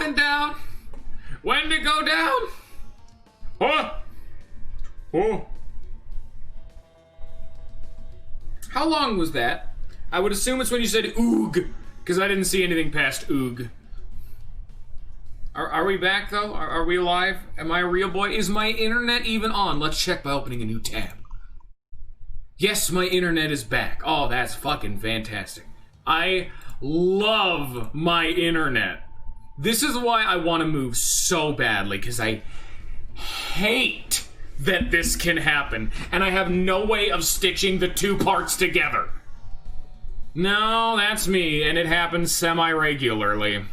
went down? When did it go down? Oh! Oh! How long was that? I would assume it's when you said oog, because I didn't see anything past oog. Are we back, though? Are we alive? Am I a real boy? Is my internet even on? Let's check by opening a new tab. Yes, my internet is back. Oh, that's fucking fantastic. I love my internet. This is why I want to move so badly, because I hate that this can happen, and I have no way of stitching the two parts together. No, that's me, and it happens semi-regularly.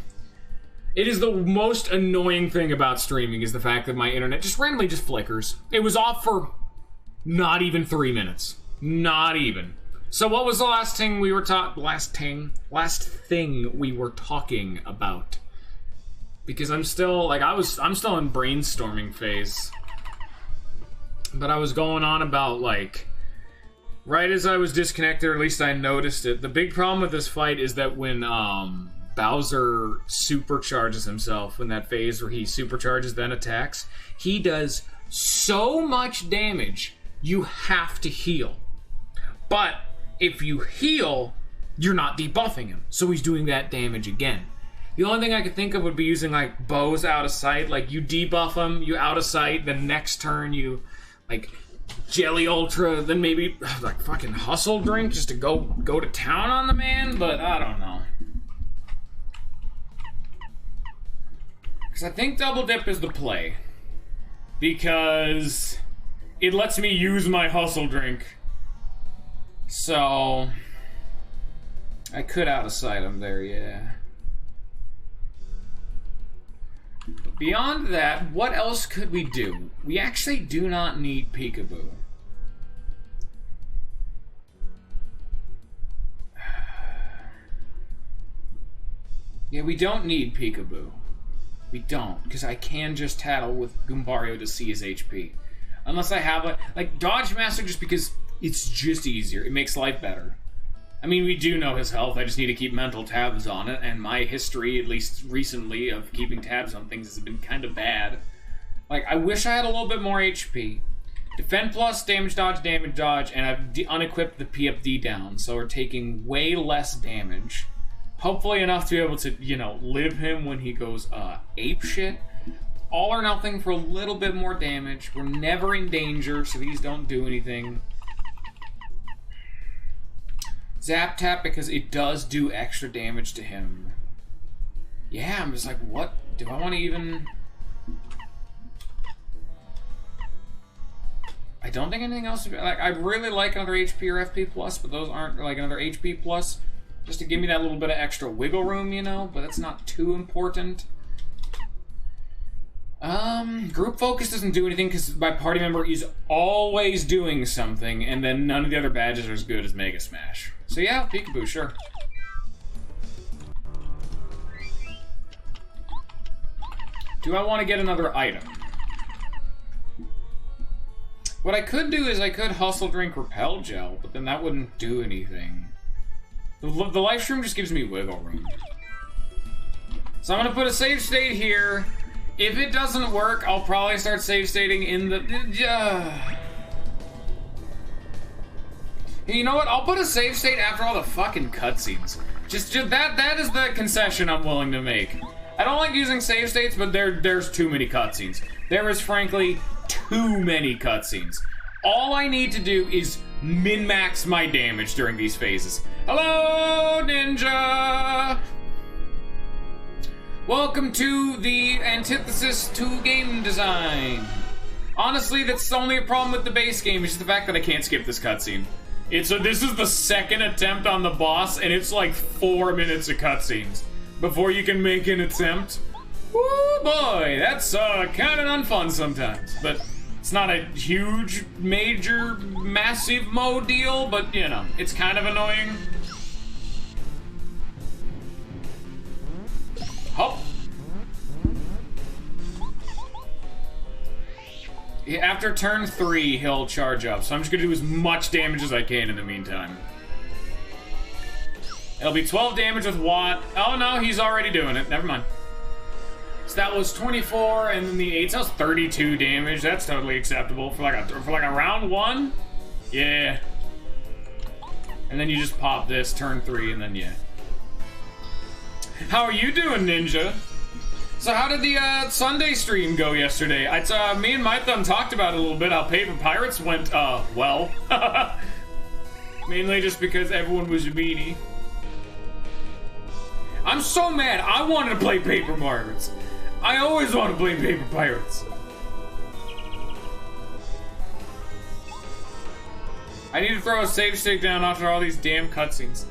It is the most annoying thing about streaming is the fact that my internet just randomly just flickers. It was off for not even 3 minutes. Not even. So what was the last thing we were last thing we were talking about? Because I'm still, like, I'm still in brainstorming phase. But I was going on about, like, right as I was disconnected, or at least I noticed it. The big problem with this fight is that when, Bowser supercharges himself, in that phase where he supercharges then attacks, he does so much damage, you have to heal. But if you heal, you're not debuffing him, so he's doing that damage again. The only thing I could think of would be using, like, bows out of sight. Like, you debuff him, you out of sight, the next turn you, like, Jelly Ultra, then maybe, like, fucking Hustle Drink just to go to town on the man, but I don't know. Because I think Double Dip is the play. Because it lets me use my Hustle Drink. So I could out of sight him there, yeah. But beyond that, what else could we do? We actually do not need Peekaboo. Yeah, we don't need Peekaboo. We don't, because I can just tattle with Goombario to see his HP. Unless I have a, like, Dodge Master, just because it's just easier. It makes life better. I mean, we do know his health, I just need to keep mental tabs on it, and my history, at least recently, of keeping tabs on things has been kind of bad. Like, I wish I had a little bit more HP. Defend plus, damage dodge, and I've unequipped the PFD down, so we're taking way less damage. Hopefully enough to be able to, you know, live him when he goes, apeshit. All or nothing for a little bit more damage. We're never in danger, so these don't do anything. Zap Tap, because it does do extra damage to him. Yeah, I'm just like, what? Do I want to even... I don't think anything else would be... Like, I'd really like another HP or FP plus, but those aren't, like, another HP plus. Just to give me that little bit of extra wiggle room, you know? But that's not too important. Group focus doesn't do anything because my party member is always doing something, and then none of the other badges are as good as Mega Smash. So yeah, Peekaboo, sure. Do I want to get another item? What I could do is I could Hustle Drink Repel Gel, but then that wouldn't do anything. The life stream just gives me wiggle room. So I'm gonna put a save state here. If it doesn't work, I'll probably start save stating in the... You know what? I'll put a save state after all the fucking cutscenes. Just that is the concession I'm willing to make. I don't like using save states, but there's too many cutscenes. There is, frankly, too many cutscenes. All I need to do is min-max my damage during these phases. Hello, Ninja! Welcome to the antithesis to game design. Honestly, that's only a problem with the base game, is just the fact that I can't skip this cutscene. This is the second attempt on the boss, and it's like 4 minutes of cutscenes before you can make an attempt. Woo boy, that's kind of unfun sometimes, but it's not a huge, major, massive mode deal, but you know, it's kind of annoying. Hop. After turn 3, he'll charge up, so I'm just gonna do as much damage as I can in the meantime. It'll be 12 damage with Watt. Oh no, he's already doing it. Never mind. So that was 24, and then the 8, so that was 32 damage. That's totally acceptable for like a round 1. Yeah. And then you just pop this, turn 3, and then yeah. How are you doing, Ninja? So how did the Sunday stream go yesterday? Me and My Thumb talked about it a little bit, how Paper Pirates went, well. Mainly just because everyone was a meanie. I'm so mad. I wanted to play Paper Pirates. I always want to play Paper Pirates. I need to throw a save stick down after all these damn cutscenes.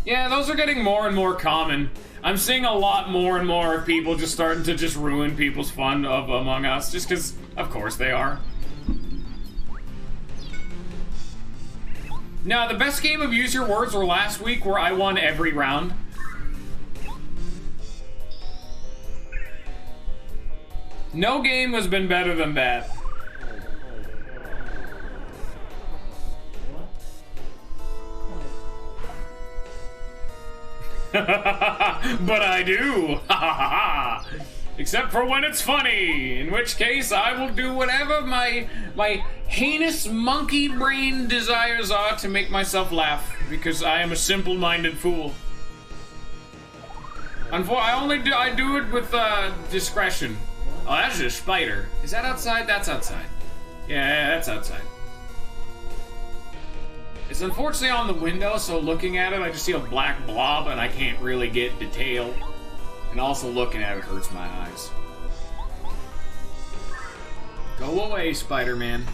Yeah, those are getting more and more common. I'm seeing a lot more and more of people just starting to just ruin people's fun of Among Us, just because, of course, they are. Now, the best game of Use Your Words were last week, where I won every round. No game has been better than that. But I do. Except for when it's funny, in which case I will do whatever my heinous monkey brain desires are to make myself laugh, because I am a simple-minded fool. I do it with discretion. Oh, that's a spider. Is that outside? That's outside. Yeah, that's outside. It's unfortunately on the window, so looking at it, I just see a black blob and I can't really get detail. And also looking at it hurts my eyes. Go away, Spider-Man.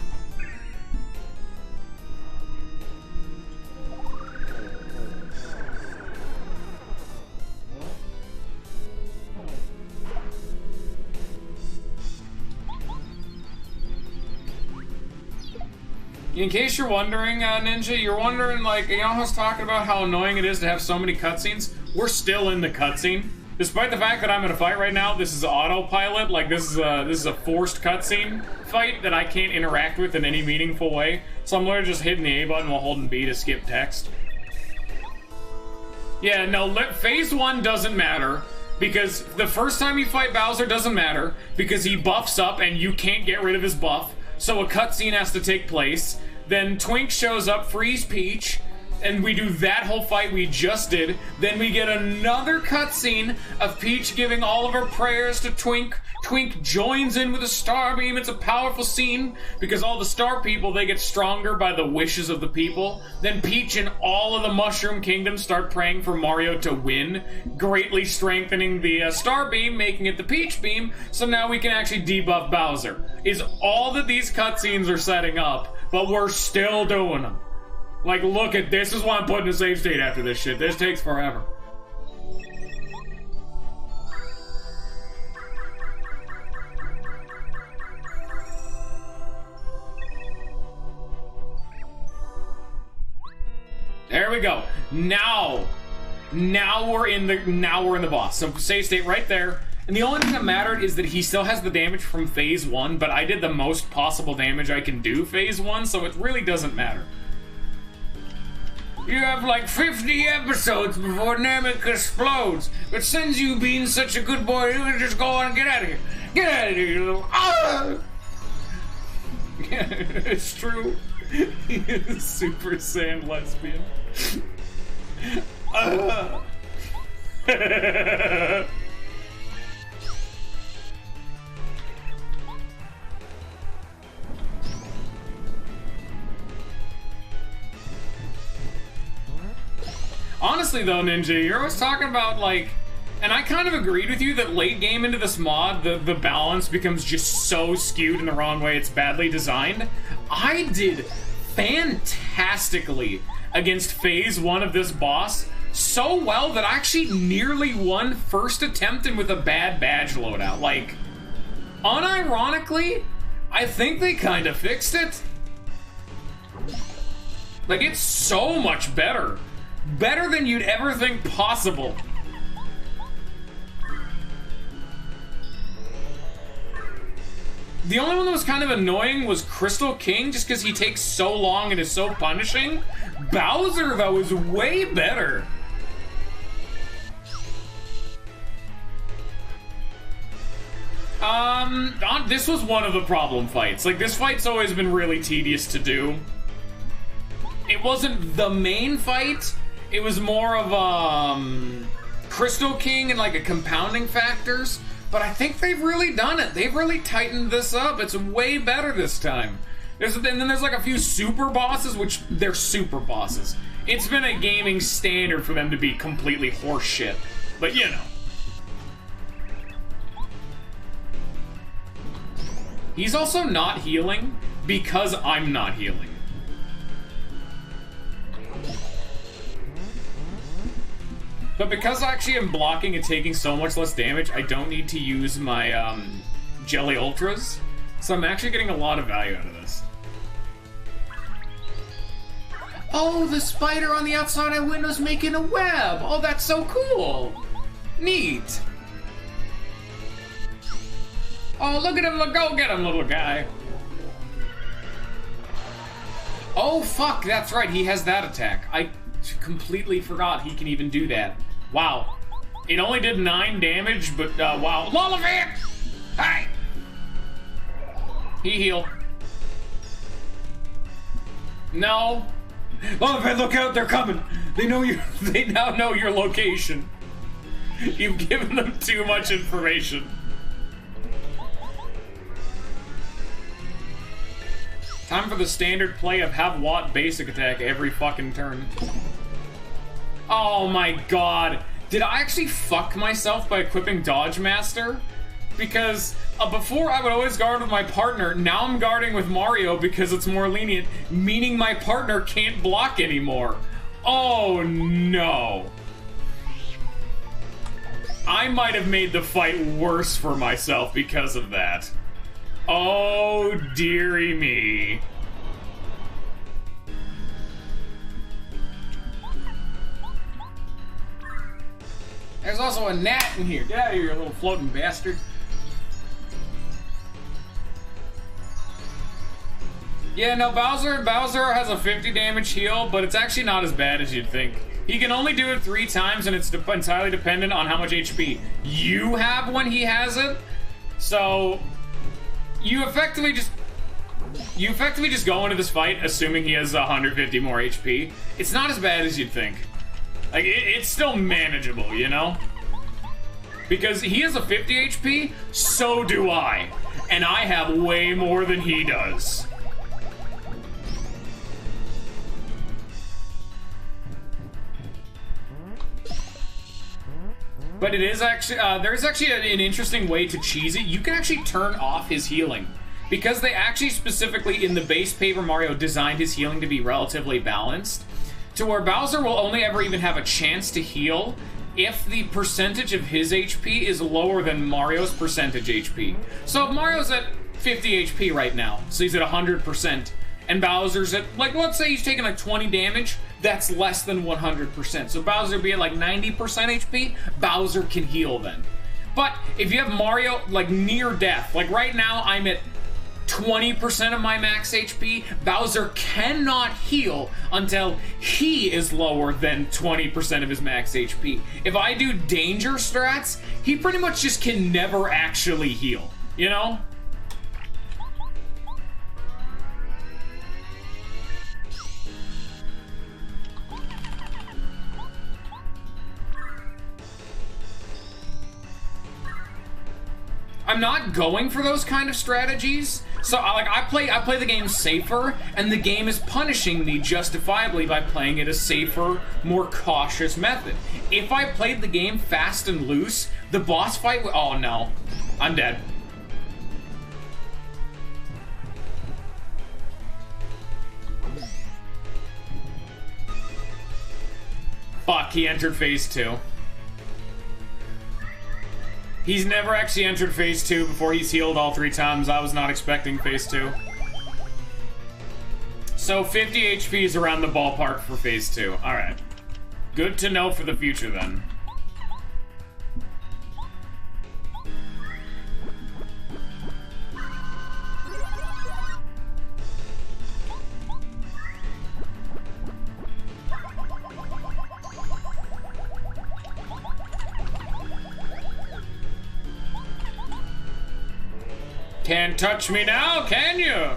In case you're wondering, Ninja, you're wondering, like, you know how I was talking about how annoying it is to have so many cutscenes? We're still in the cutscene. Despite the fact that I'm in a fight right now, this is autopilot, like, this is a forced cutscene fight that I can't interact with in any meaningful way. So I'm literally just hitting the A button while holding B to skip text. Yeah, no, phase 1 doesn't matter, because the first time you fight Bowser doesn't matter, because he buffs up and you can't get rid of his buff. So a cutscene has to take place. Then Twink shows up, frees Peach, and we do that whole fight we just did. Then we get another cutscene of Peach giving all of her prayers to Twink. Twink joins in with a star beam. It's a powerful scene because all the star people, they get stronger by the wishes of the people. Then Peach and all of the Mushroom Kingdom start praying for Mario to win, greatly strengthening the star beam, making it the Peach beam, so now we can actually debuff Bowser. Is all that these cutscenes are setting up, but we're still doing them. Like, look at this. Is why I'm putting a save state after this shit. This takes forever. There we go. Now we're in the boss. So save state right there. And the only thing that mattered is that he still has the damage from phase 1, but I did the most possible damage I can do phase 1, so it really doesn't matter. You have like 50 episodes before Namek explodes, but since you being such a good boy, you can just go on and get out of here. Get out of here, you little... Ah! Yeah, it's true. He is a Super Saiyan lesbian. Honestly though, Ninja, you're always talking about like, and I kind of agreed with you that late game into this mod, the balance becomes just so skewed in the wrong way, it's badly designed. I did fantastically against phase 1 of this boss, so well that I actually nearly won first attempt and with a bad badge loadout. Like, unironically, I think they kind of fixed it. Like, it's so much better. Better than you'd ever think possible. The only one that was kind of annoying was Crystal King, just because he takes so long and is so punishing. Bowser, though, is way better. This was one of the problem fights. Like, this fight's always been really tedious to do. It wasn't the main fight. It was more of, Crystal King and, like, a compounding factors. But I think they've really done it. They've really tightened this up. It's way better this time. And then there's, like, a few super bosses, which they're super bosses. It's been a gaming standard for them to be completely horseshit. But, you know. He's also not healing because I'm not healing. But because I actually am blocking and taking so much less damage, I don't need to use my Jelly Ultras. So I'm actually getting a lot of value out of this. Oh, the spider on the outside of window's making a web! Oh, that's so cool! Neat! Oh, look at him, go get him, little guy. Oh, fuck, that's right, he has that attack. I completely forgot he can even do that. Wow. It only did 9 damage, but, wow. Lullivant! Hey! He healed. No. Lullivant, look out, they're coming! They know you. They now know your location. You've given them too much information. Time for the standard play of have Watt basic attack every fucking turn. Oh my god. Did I actually fuck myself by equipping Dodge Master? Because before I would always guard with my partner, now I'm guarding with Mario because it's more lenient, meaning my partner can't block anymore. Oh no. I might have made the fight worse for myself because of that. Oh, dearie me. There's also a gnat in here. Get out of here, you little floating bastard. Yeah, no, Bowser has a 50 damage heal, but it's actually not as bad as you'd think. He can only do it 3 times, and it's entirely dependent on how much HP you have when he has it. So you effectively just go into this fight assuming he has 150 more HP. It's not as bad as you'd think. Like, it's still manageable, you know? Because he has a 50 HP, so do I. And I have way more than he does. But it is actually, there's actually an interesting way to cheese it. You can actually turn off his healing. Because they actually specifically, in the base Paper Mario, designed his healing to be relatively balanced, to where Bowser will only ever even have a chance to heal if the percentage of his HP is lower than Mario's percentage HP. So if Mario's at 50 HP right now, so he's at 100%, and Bowser's at, like, let's say he's taking like 20 damage, that's less than 100%. So Bowser would be at like 90% HP, Bowser can heal then. But if you have Mario, like, near death, like right now I'm at 20% of my max HP, Bowser cannot heal until he is lower than 20% of his max HP. If I do danger strats, he pretty much just can never actually heal, you know? I'm not going for those kind of strategies. So, like, I play the game safer, and the game is punishing me justifiably by playing it a safer, more cautious method. If I played the game fast and loose, the boss fight would... Oh, no. I'm dead. Fuck, he entered phase 2. He's never actually entered phase 2 before he's healed all 3 times. I was not expecting phase 2. So 50 HP is around the ballpark for phase 2. Alright. Good to know for the future then. Can't touch me now, can you?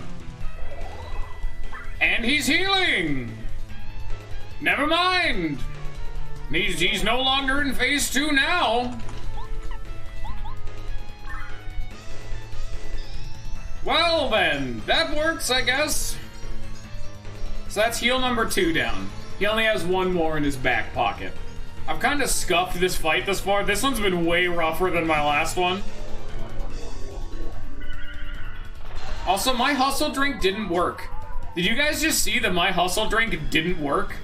And he's healing. Never mind. He's no longer in phase 2 now. Well then, that works, I guess. So that's heal number 2 down. He only has 1 more in his back pocket. I've kind of scuffed this fight thus far. This one's been way rougher than my last one. Also, my hustle drink didn't work. Did you guys just see that my hustle drink didn't work?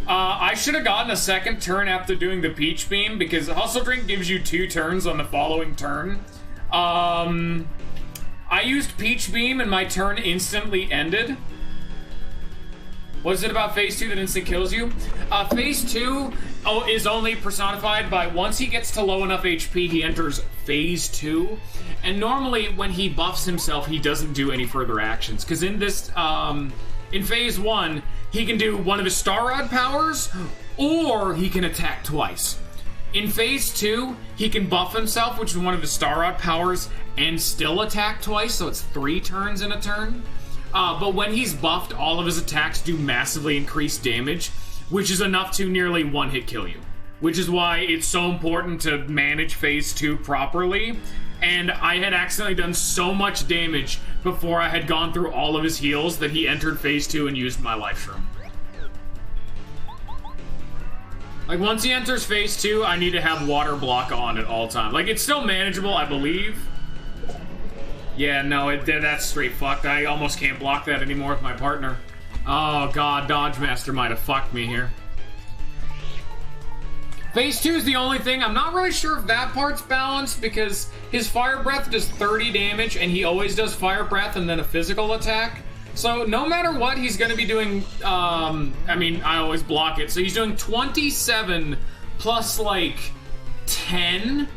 I should have gotten a second turn after doing the peach beam, because hustle drink gives you 2 turns on the following turn. I used peach beam and my turn instantly ended. What is it about phase 2 that instant kills you? Phase 2 is only personified by once he gets to low enough HP, he enters phase 2. And normally when he buffs himself, he doesn't do any further actions. Because in this, in phase 1, he can do one of his Star Rod powers, or he can attack twice. In phase 2, he can buff himself, which is one of his Star Rod powers, and still attack twice, so it's 3 turns in a turn. But when he's buffed, all of his attacks do massively increased damage, which is enough to nearly one-hit kill you. Which is why it's so important to manage phase 2 properly. And I had accidentally done so much damage before I had gone through all of his heals that he entered phase 2 and used my life shroom. Like, once he enters phase 2, I need to have water block on at all times. Like, it's still manageable, I believe. Yeah, no, that's straight fucked. I almost can't block that anymore with my partner. Oh god, Dodge Master might have fucked me here. Phase 2 is the only thing. I'm not really sure if that part's balanced, because his Fire Breath does 30 damage, and he always does Fire Breath and then a physical attack. So no matter what, he's going to be doing, I mean, I always block it. So he's doing 27 plus, like, 10.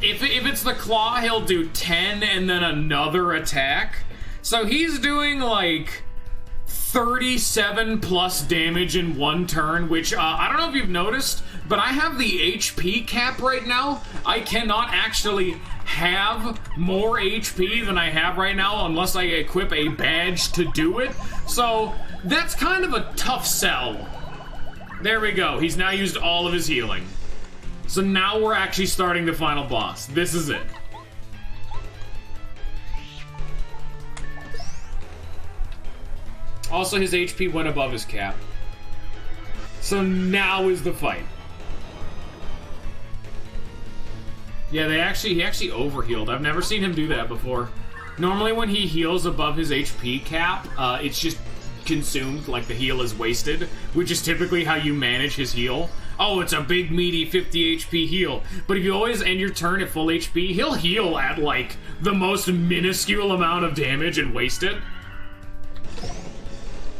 If it's the claw, he'll do 10 and then another attack. So he's doing, like, 37 plus damage in 1 turn, which, I don't know if you've noticed, but I have the HP cap right now. I cannot actually have more HP than I have right now unless I equip a badge to do it. So that's kind of a tough sell. There we go. He's now used all of his healing. So now we're actually starting the final boss. This is it. Also, his HP went above his cap. So now is the fight. Yeah, he actually overhealed. I've never seen him do that before. Normally when he heals above his HP cap, it's just consumed, like the heal is wasted, which is typically how you manage his heal. Oh, it's a big, meaty 50 HP heal. But if you always end your turn at full HP, he'll heal at, like, the most minuscule amount of damage and waste it.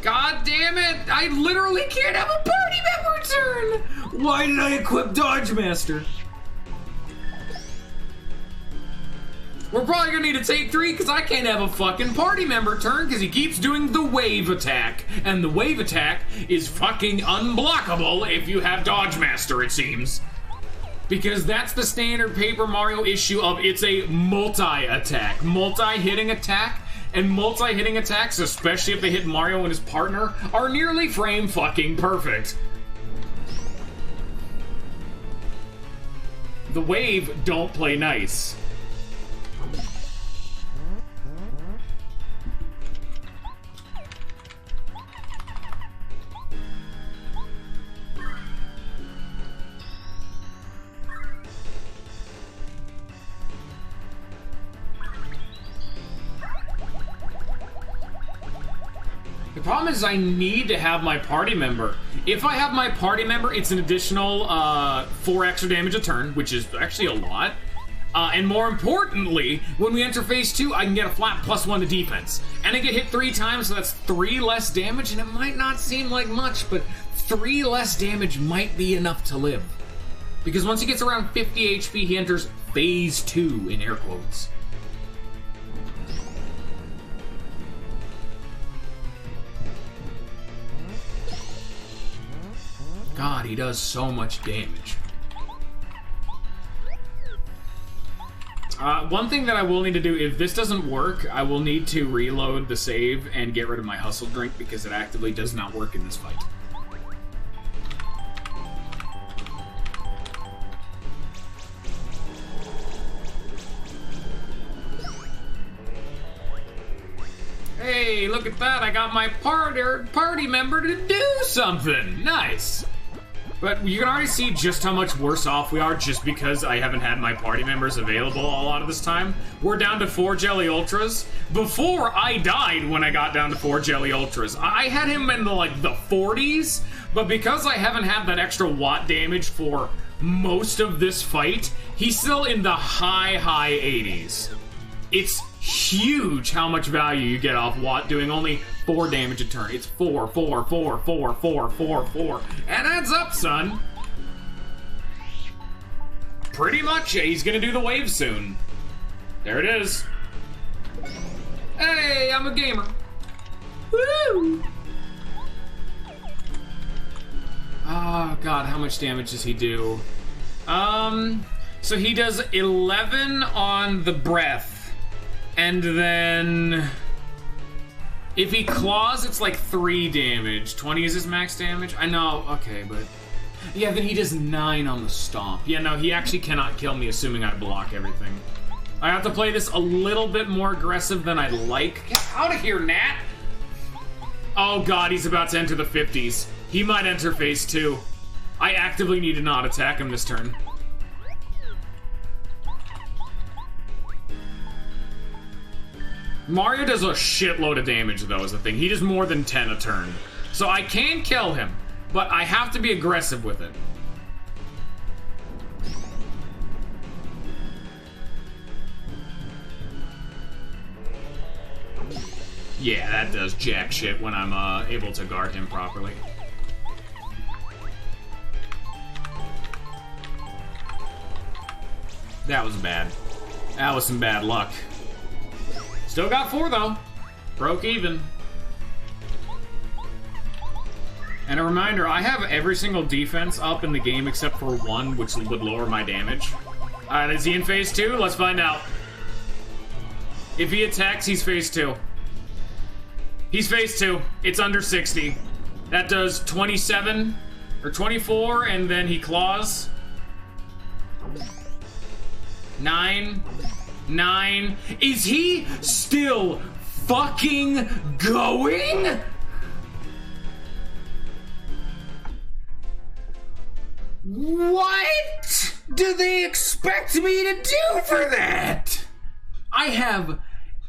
God damn it! I literally can't have a party member turn! Why did I equip Dodge Master? We're probably gonna need to take 3 because I can't have a fucking party member turn because he keeps doing the wave attack. And the wave attack is fucking unblockable if you have Dodge Master, it seems. Because that's the standard Paper Mario issue of it's a multi-attack. Multi-hitting attack. And multi-hitting attacks, especially if they hit Mario and his partner, are nearly frame fucking perfect. The wave don't play nice. The problem is I need to have my party member. If I have my party member, it's an additional 4 extra damage a turn, which is actually a lot. And more importantly, when we enter phase 2, I can get a flat +1 to defense. And I get hit 3 times, so that's 3 less damage, and it might not seem like much, but 3 less damage might be enough to live. Because once he gets around 50 HP, he enters phase 2, in air quotes. God, he does so much damage. One thing that I will need to do, if this doesn't work, I will need to reload the save and get rid of my hustle drink because it actively does not work in this fight. Hey, look at that, I got my party member to do something! Nice! But you can already see just how much worse off we are just because I haven't had my party members available a lot of this time. We're down to 4 Jelly Ultras. Before, I died when I got down to 4 Jelly Ultras. I had him in the 40s, but because I haven't had that extra watt damage for most of this fight, he's still in the high 80s. It's huge how much value you get off Watt doing only 4 damage a turn. It's 4, 4, 4, 4, 4, 4, 4. And adds up, son. Pretty much, he's gonna do the wave soon. There it is. Hey, I'm a gamer. Woo! Oh, God, how much damage does he do? So he does 11 on the breath. And then, if he claws, it's like 3 damage. 20 is his max damage? I know, okay, but... Yeah, then he does 9 on the stomp. Yeah, no, he actually cannot kill me, assuming I block everything. I have to play this a little bit more aggressive than I'd like. Get out of here, Nat! Oh God, he's about to enter the 50s. He might enter phase 2. I actively need to not attack him this turn. Mario does a shitload of damage, though, is the thing. He does more than 10 a turn. So I can kill him, but I have to be aggressive with it. Yeah, that does jack shit when I'm able to guard him properly. That was bad. That was some bad luck. Still got 4, though. Broke even. And a reminder, I have every single defense up in the game except for 1, which would lower my damage. Alright, is he in phase 2? Let's find out. If he attacks, he's phase 2. He's phase 2. It's under 60. That does 27, or 24, and then he claws. 9. 9. Is he still fucking going? What do they expect me to do for that? I have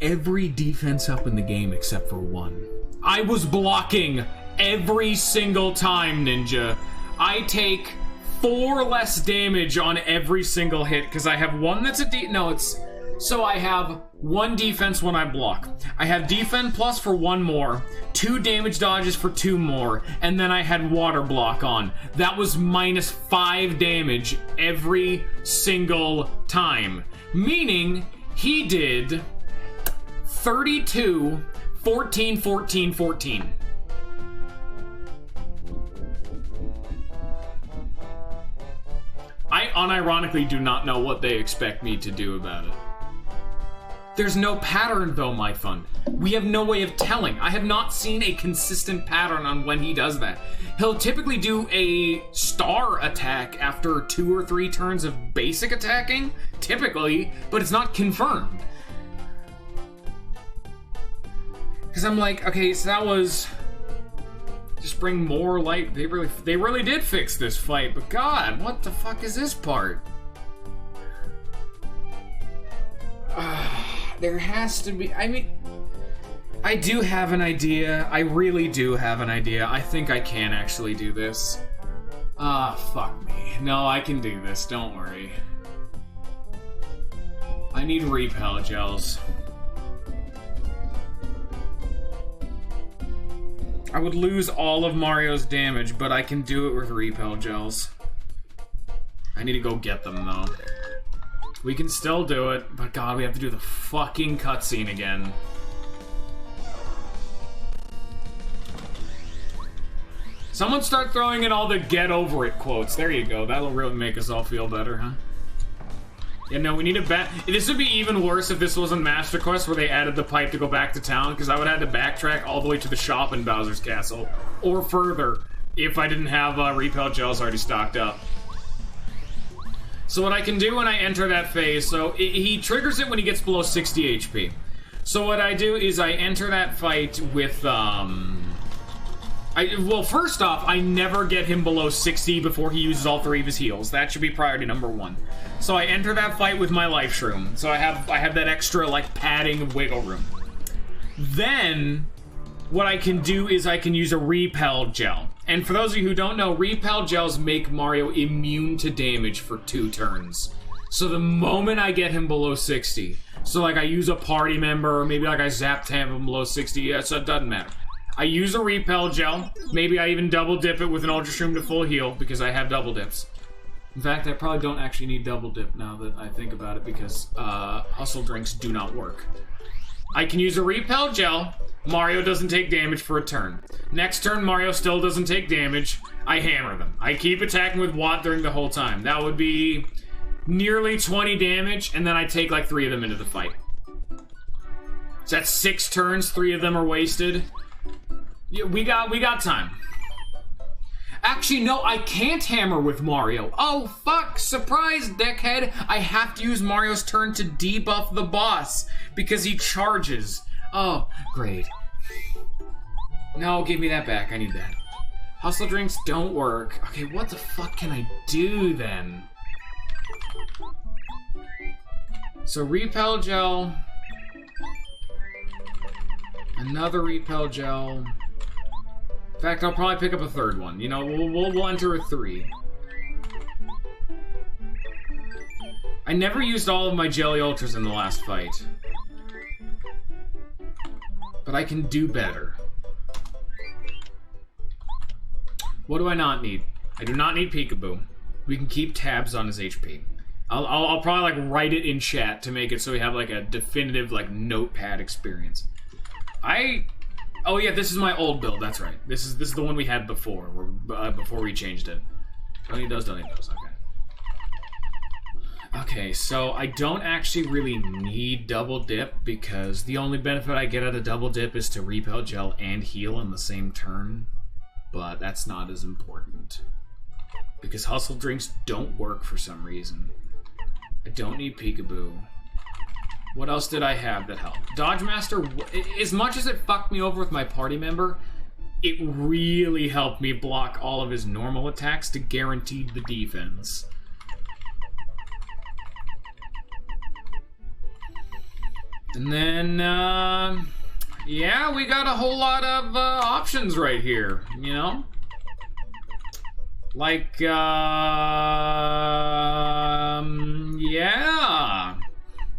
every defense up in the game except for 1. I was blocking every single time, Ninja. I take 4 less damage on every single hit because I have 1 that's a So I have 1 defense when I block. I have defend plus for 1 more, 2 damage dodges for 2 more, and then I had water block on. That was minus 5 damage every single time. Meaning, he did 32, 14, 14, 14. I unironically do not know what they expect me to do about it. There's no pattern, though, my fun. We have no way of telling. I have not seen a consistent pattern on when he does that. He'll typically do a star attack after 2 or 3 turns of basic attacking, typically, but it's not confirmed. Because I'm like, okay, so that was... Just bring more light. They really did fix this fight, but God, what the fuck is this part? There has to be, I mean, I do have an idea. I really do have an idea. I think I can actually do this. Fuck me. No, I can do this, don't worry. I need repel gels. I would lose all of Mario's damage, but I can do it with repel gels. I need to go get them, though. We can still do it, but God, we have to do the fucking cutscene again. Someone start throwing in all the get over it quotes. There you go. That'll really make us all feel better, huh? Yeah, no, we need a this would be even worse if this wasn't Master Quest where they added the pipe to go back to town, because I would have had to backtrack all the way to the shop in Bowser's Castle, or further, if I didn't have repel gels already stocked up. So what I can do when I enter that phase, so he triggers it when he gets below 60 HP. So what I do is I enter that fight with, well, first off, I never get him below 60 before he uses all 3 of his heals. That should be priority number 1. So I enter that fight with my life shroom. So I have that extra, like, padding of wiggle room. Then, what I can do is I can use a repel gel. And for those of you who don't know, repel gels make Mario immune to damage for 2 turns. So the moment I get him below 60, so like I use a party member, or maybe like I zap tab him below 60, so it doesn't matter. I use a repel gel, maybe I even double dip it with an Ultra Shroom to full heal, because I have double dips. In fact, I probably don't actually need double dip now that I think about it, because hustle drinks do not work. I can use a repel gel, Mario doesn't take damage for a turn. Next turn, Mario still doesn't take damage, I hammer them. I keep attacking with Watt during the whole time. That would be nearly 20 damage, and then I take like 3 of them into the fight. So that's 6 turns, 3 of them are wasted. Yeah, we got time. Actually, no, I can't hammer with Mario. Oh, fuck, surprise, dickhead. I have to use Mario's turn to debuff the boss, because he charges. Oh, great. No, give me that back, I need that. Hustle drinks don't work. Okay, what the fuck can I do then? So repel gel. Another repel gel. In fact, I'll probably pick up a 3rd one. You know, we'll enter a 3. I never used all of my Jelly Ultras in the last fight. But I can do better. What do I not need? I do not need Peekaboo. We can keep tabs on his HP. I'll probably like write it in chat to make it so we have like a definitive like notepad experience. Oh yeah, this is my old build. That's right. This is the one we had before, before we changed it. Don't need those. Okay. Okay, so I don't actually really need double dip because the only benefit I get out of double dip is to repel gel and heal in the same turn. But that's not as important because hustle drinks don't work for some reason. I don't need Peekaboo. What else did I have that helped? Dodge Master, as much as it fucked me over with my party member, it really helped me block all of his normal attacks to guarantee the defense. And then, yeah, we got a whole lot of options right here, you know? Like, yeah.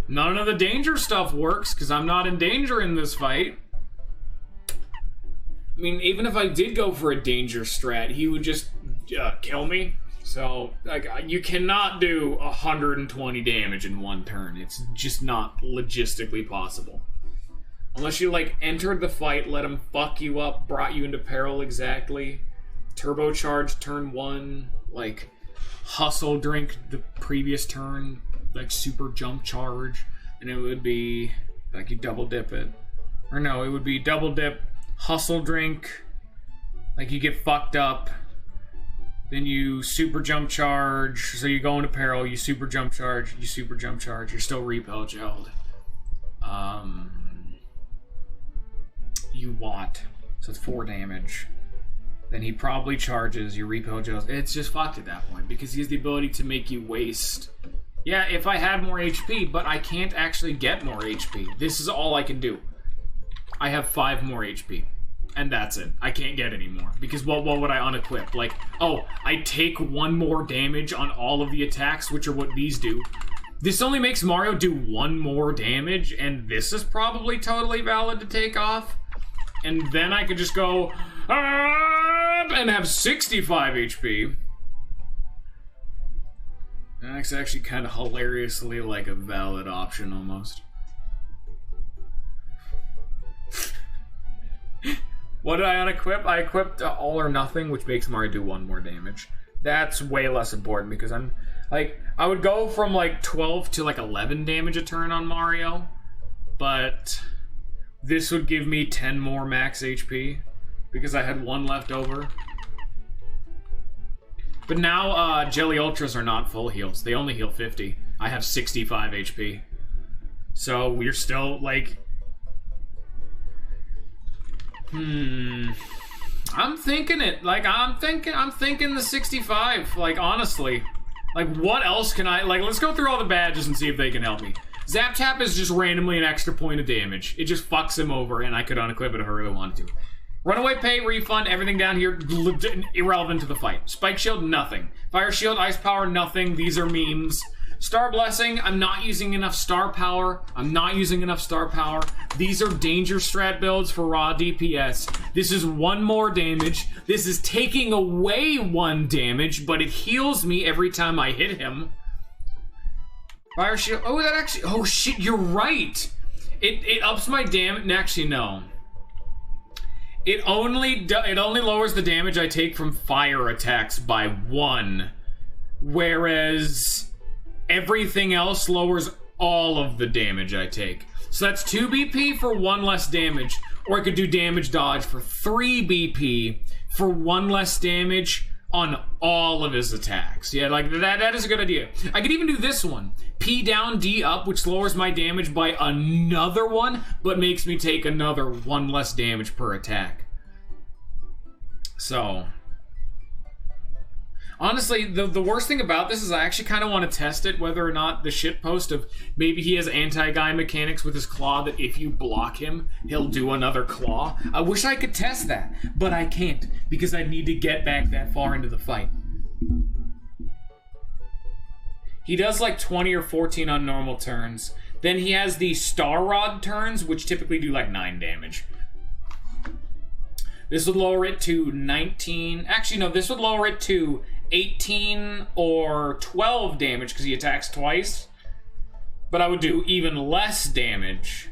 None of the danger stuff works, because I'm not in danger in this fight. I mean, even if I did go for a danger strat, he would just kill me. So, like, you cannot do 120 damage in one turn. It's just not logistically possible. Unless you, like, entered the fight, let him fuck you up, brought you into peril exactly. Turbocharge turn 1, like, hustle drink the previous turn, like, super jump charge, and it would be, like, you double dip it. Or no, it would be double dip, hustle drink, like, you get fucked up, then you super jump charge, so you go into peril, you super jump charge, you're still repel gelled. You watt, so it's 4 damage. Then he probably charges, you repel gels. It's just fucked at that point, because he has the ability to make you waste. Yeah, if I had more HP, but I can't actually get more HP. This is all I can do. I have 5 more HP. And that's it. I can't get any more. Because what would I unequip? Like, oh, I take 1 more damage on all of the attacks, which are what these do. This only makes Mario do 1 more damage, and this is probably totally valid to take off. And then I could just go, and have 65 HP. That's actually kind of hilariously like a valid option, almost. What did I unequip? I equipped All or Nothing, which makes Mario do 1 more damage. That's way less important because Like, I would go from like 12 to like 11 damage a turn on Mario, but this would give me 10 more max HP because I had 1 left over. But now Jelly Ultras are not full heals. They only heal 50. I have 65 HP. So we're still like... I'm thinking it. Like, I'm thinking the 65. Like, honestly. Like, what else can I... Like, let's go through all the badges and see if they can help me. Zap Tap is just randomly an extra point of damage. It just fucks him over, and I could unequip it if I really wanted to. Runaway Pay, Refund, everything down here, irrelevant to the fight. Spike Shield, nothing. Fire Shield, Ice Power, nothing. These are memes. Star Blessing, I'm not using enough star power. These are danger strat builds for raw DPS. This is 1 more damage. This is taking away 1 damage, but it heals me every time I hit him. Fire Shield, oh, that actually, oh shit, you're right. It ups my damage, actually no. It only lowers the damage I take from fire attacks by 1, whereas everything else lowers all of the damage I take. So that's 2 BP for 1 less damage, or I could do damage dodge for 3 BP for 1 less damage on all of his attacks. Yeah, like that is a good idea. I could even do this one. P down, D up, which lowers my damage by another 1, but makes me take another 1 less damage per attack. So... honestly, the worst thing about this is I actually kind of want to test it, whether or not the shitpost of maybe he has anti-guy mechanics with his claw that if you block him, he'll do another claw. I wish I could test that, but I can't, because I need to get back that far into the fight. He does like 20 or 14 on normal turns. Then he has the Star Rod turns, which typically do like 9 damage. This would lower it to 19... actually, no, this would lower it to 18 or 12 damage because he attacks twice. But I would do even less damage.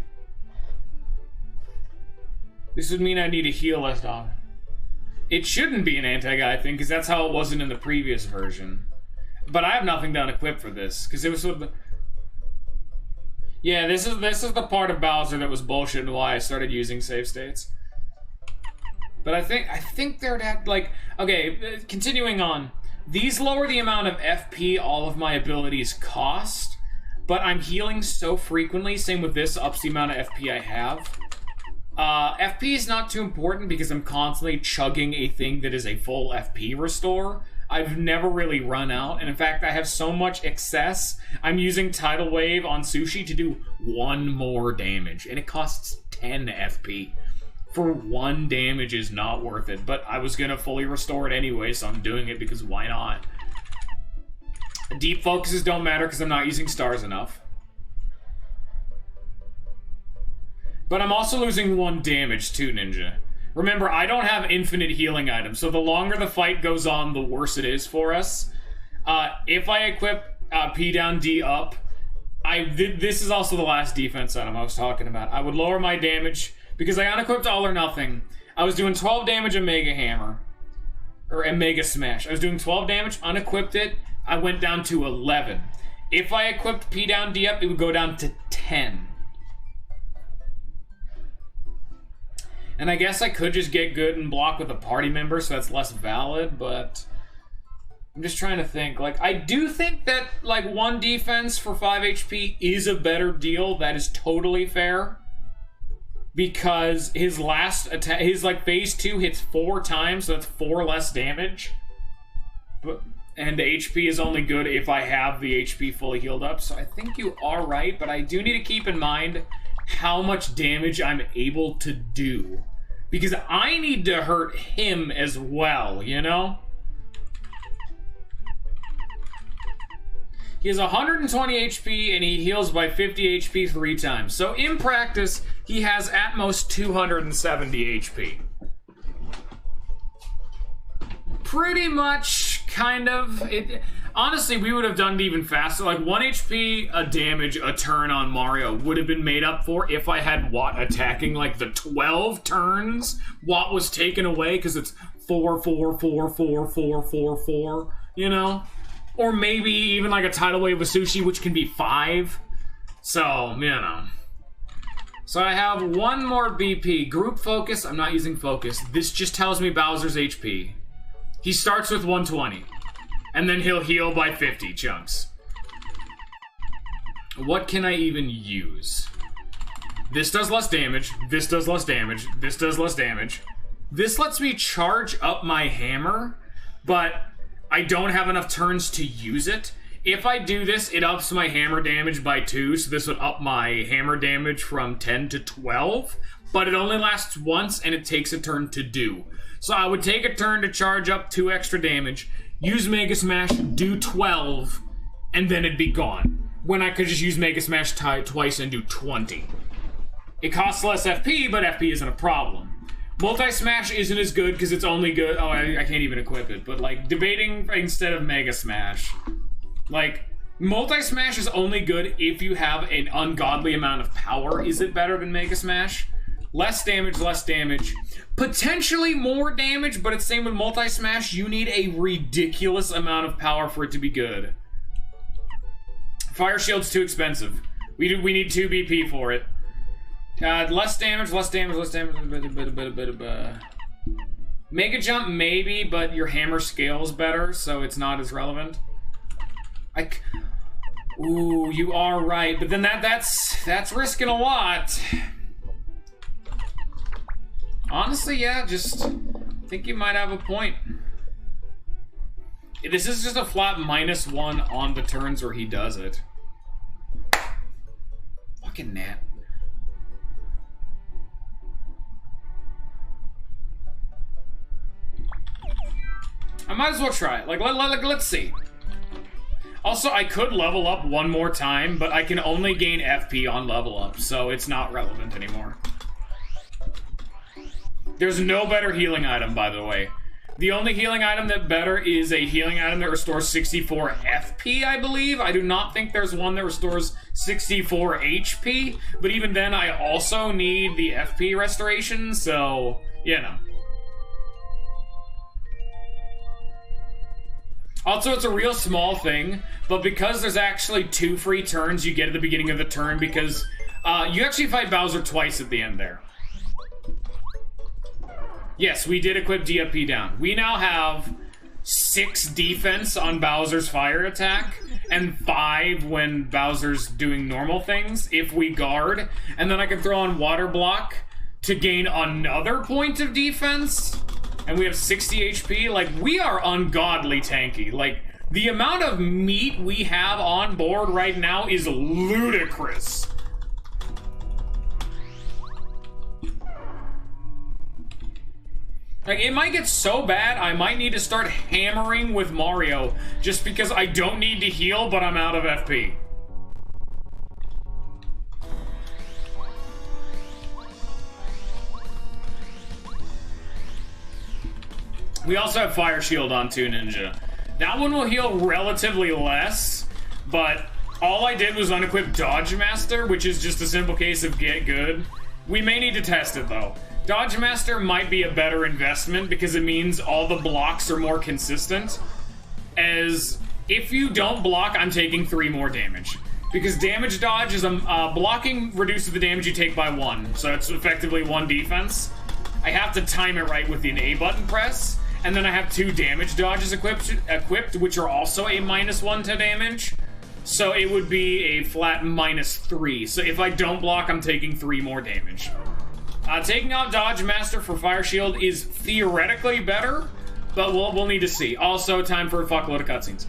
This would mean I need to heal less dog. It shouldn't be an anti-guy thing because that's how it wasn't in the previous version. But I have nothing to unequip for this because it was sort of the... yeah, this is the part of Bowser that was bullshit and why I started using save states. But I think they're that, like, okay, continuing on. These lower the amount of FP all of my abilities cost, but I'm healing so frequently, same with this, ups the amount of FP I have. FP is not too important because I'm constantly chugging a thing that is a full FP restore. I've never really run out, and in fact, I have so much excess, I'm using Tidal Wave on Sushi to do 1 more damage, and it costs 10 FP. For 1 damage is not worth it, but I was gonna fully restore it anyway, so I'm doing it because why not? Deep focuses don't matter because I'm not using stars enough. But I'm also losing 1 damage too, Ninja. Remember, I don't have infinite healing items, so the longer the fight goes on, the worse it is for us. If I equip P down, D up, this is also the last defense item I was talking about. I would lower my damage... because I unequipped All or Nothing. I was doing 12 damage a Mega Hammer. Or a Mega Smash. I was doing 12 damage, unequipped it, I went down to 11. If I equipped P down, D up, it would go down to 10. And I guess I could just get good and block with a party member, so that's less valid, but... I'm just trying to think. Like, I do think that, like, 1 defense for 5 HP is a better deal. That is totally fair. Because his last attack, his like phase 2 hits 4 times, so that's 4 less damage. And the HP is only good if I have the HP fully healed up, so I think you are right, but I do need to keep in mind how much damage I'm able to do. Because I need to hurt him as well, you know? He has 120 HP and he heals by 50 HP 3 times. So in practice, he has at most 270 HP. Pretty much, kind of. Honestly, we would have done it even faster. Like 1 HP a damage a turn on Mario would have been made up for if I had Watt attacking like the 12 turns. Watt was taken away because it's 4, 4, 4, 4, 4, 4, 4, you know? Or maybe even like a tidal wave of sushi, which can be 5. So, you know. So I have one more BP. Group focus, I'm not using focus. This just tells me Bowser's HP. He starts with 120. And then he'll heal by 50 chunks. What can I even use? This does less damage. This does less damage. This does less damage. This lets me charge up my hammer, but I don't have enough turns to use it. If I do this, it ups my hammer damage by 2, so this would up my hammer damage from 10 to 12, but it only lasts once and it takes a turn to do. So I would take a turn to charge up 2 extra damage, use Mega Smash, do 12, and then it'd be gone. When I could just use Mega Smash twice and do 20. It costs less FP, but FP isn't a problem. Multi-Smash isn't as good because it's only good... Oh, I can't even equip it, but like, debating instead of Mega Smash. Like, Multi-Smash is only good if you have an ungodly amount of power. Is it better than Mega Smash? Less damage, less damage. Potentially more damage, but it's same with Multi-Smash. You need a ridiculous amount of power for it to be good. Fire Shield's too expensive. We need 2 BP for it. Less damage, less damage, less damage. Mega Jump, maybe, but your hammer scales better, so it's not as relevant. Ooh, you are right, but then that's risking a lot. Honestly, yeah, just think you might have a point. This is just a flat -1 on the turns where he does it. Fucking Nat. I might as well try it. Like, let's see. Also, I could level up one more time, but I can only gain FP on level up, so it's not relevant anymore. There's no better healing item, by the way. The only healing item that better is a healing item that restores 64 FP, I believe. I do not think there's one that restores 64 HP, but even then, I also need the FP restoration, so, you know. Also, it's a real small thing, but because there's actually 2 free turns you get at the beginning of the turn, because you actually fight Bowser twice at the end there. Yes, we did equip DFP down. We now have 6 defense on Bowser's fire attack, and 5 when Bowser's doing normal things, if we guard, and then I can throw on Water Block to gain another point of defense. And we have 60 HP, like, we are ungodly tanky. Like, the amount of meat we have on board right now is ludicrous. Like, it might get so bad, I might need to start hammering with Mario, just because I don't need to heal, but I'm out of FP. We also have Fire Shield on too, Ninja. That one will heal relatively less, but all I did was unequip Dodge Master, which is just a simple case of get good. We may need to test it, though. Dodge Master might be a better investment because it means all the blocks are more consistent. As if you don't block, I'm taking 3 more damage. Because damage dodge is blocking reduces the damage you take by 1, so it's effectively 1 defense. I have to time it right with the A button press. And then I have 2 damage dodges equipped, which are also a -1 to damage. So it would be a flat -3. So if I don't block, I'm taking 3 more damage. Taking out Dodge Master for Fire Shield is theoretically better, but we'll need to see. Also, time for a fuckload of cutscenes.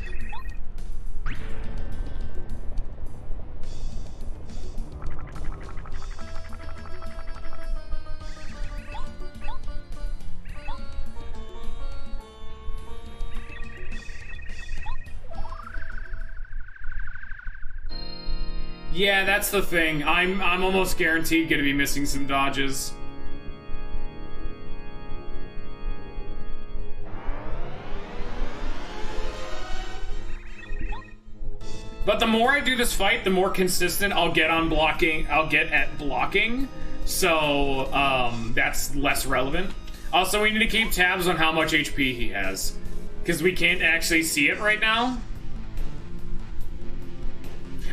Yeah, that's the thing. I'm almost guaranteed gonna be missing some dodges. But the more I do this fight, the more consistent I'll get on blocking. I'll get at blocking. So, that's less relevant. Also, we need to keep tabs on how much HP he has, because we can't actually see it right now.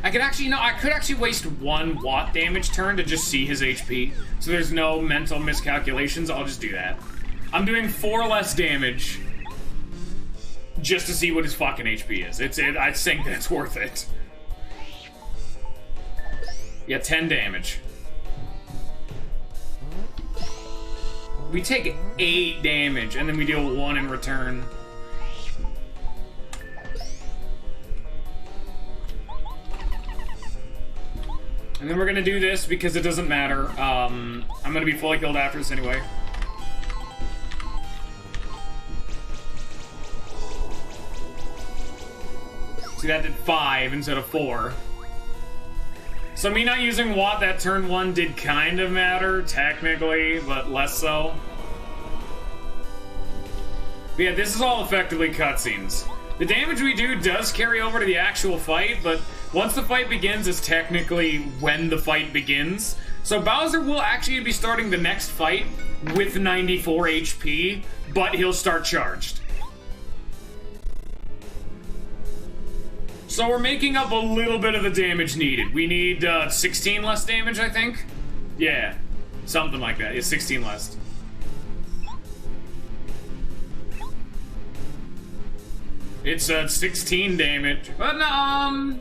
I could actually, I could actually waste 1 watt damage turn to just see his HP. So there's no mental miscalculations. I'll just do that. I'm doing 4 less damage just to see what his fucking HP is. I think that's worth it. Yeah, 10 damage. We take 8 damage, and then we deal 1 in return. And then we're gonna do this because it doesn't matter. I'm gonna be fully killed after this anyway. See, that did 5 instead of 4. So me not using Watt that turn 1 did kind of matter, technically, but less so. But yeah, this is all effectively cutscenes. The damage we do does carry over to the actual fight, but once the fight begins is technically when the fight begins. So Bowser will actually be starting the next fight with 94 HP, but he'll start charged. So we're making up a little bit of the damage needed. We need 16 less damage, I think? Yeah, something like that. Yeah, 16 less. It's 16 damage. But now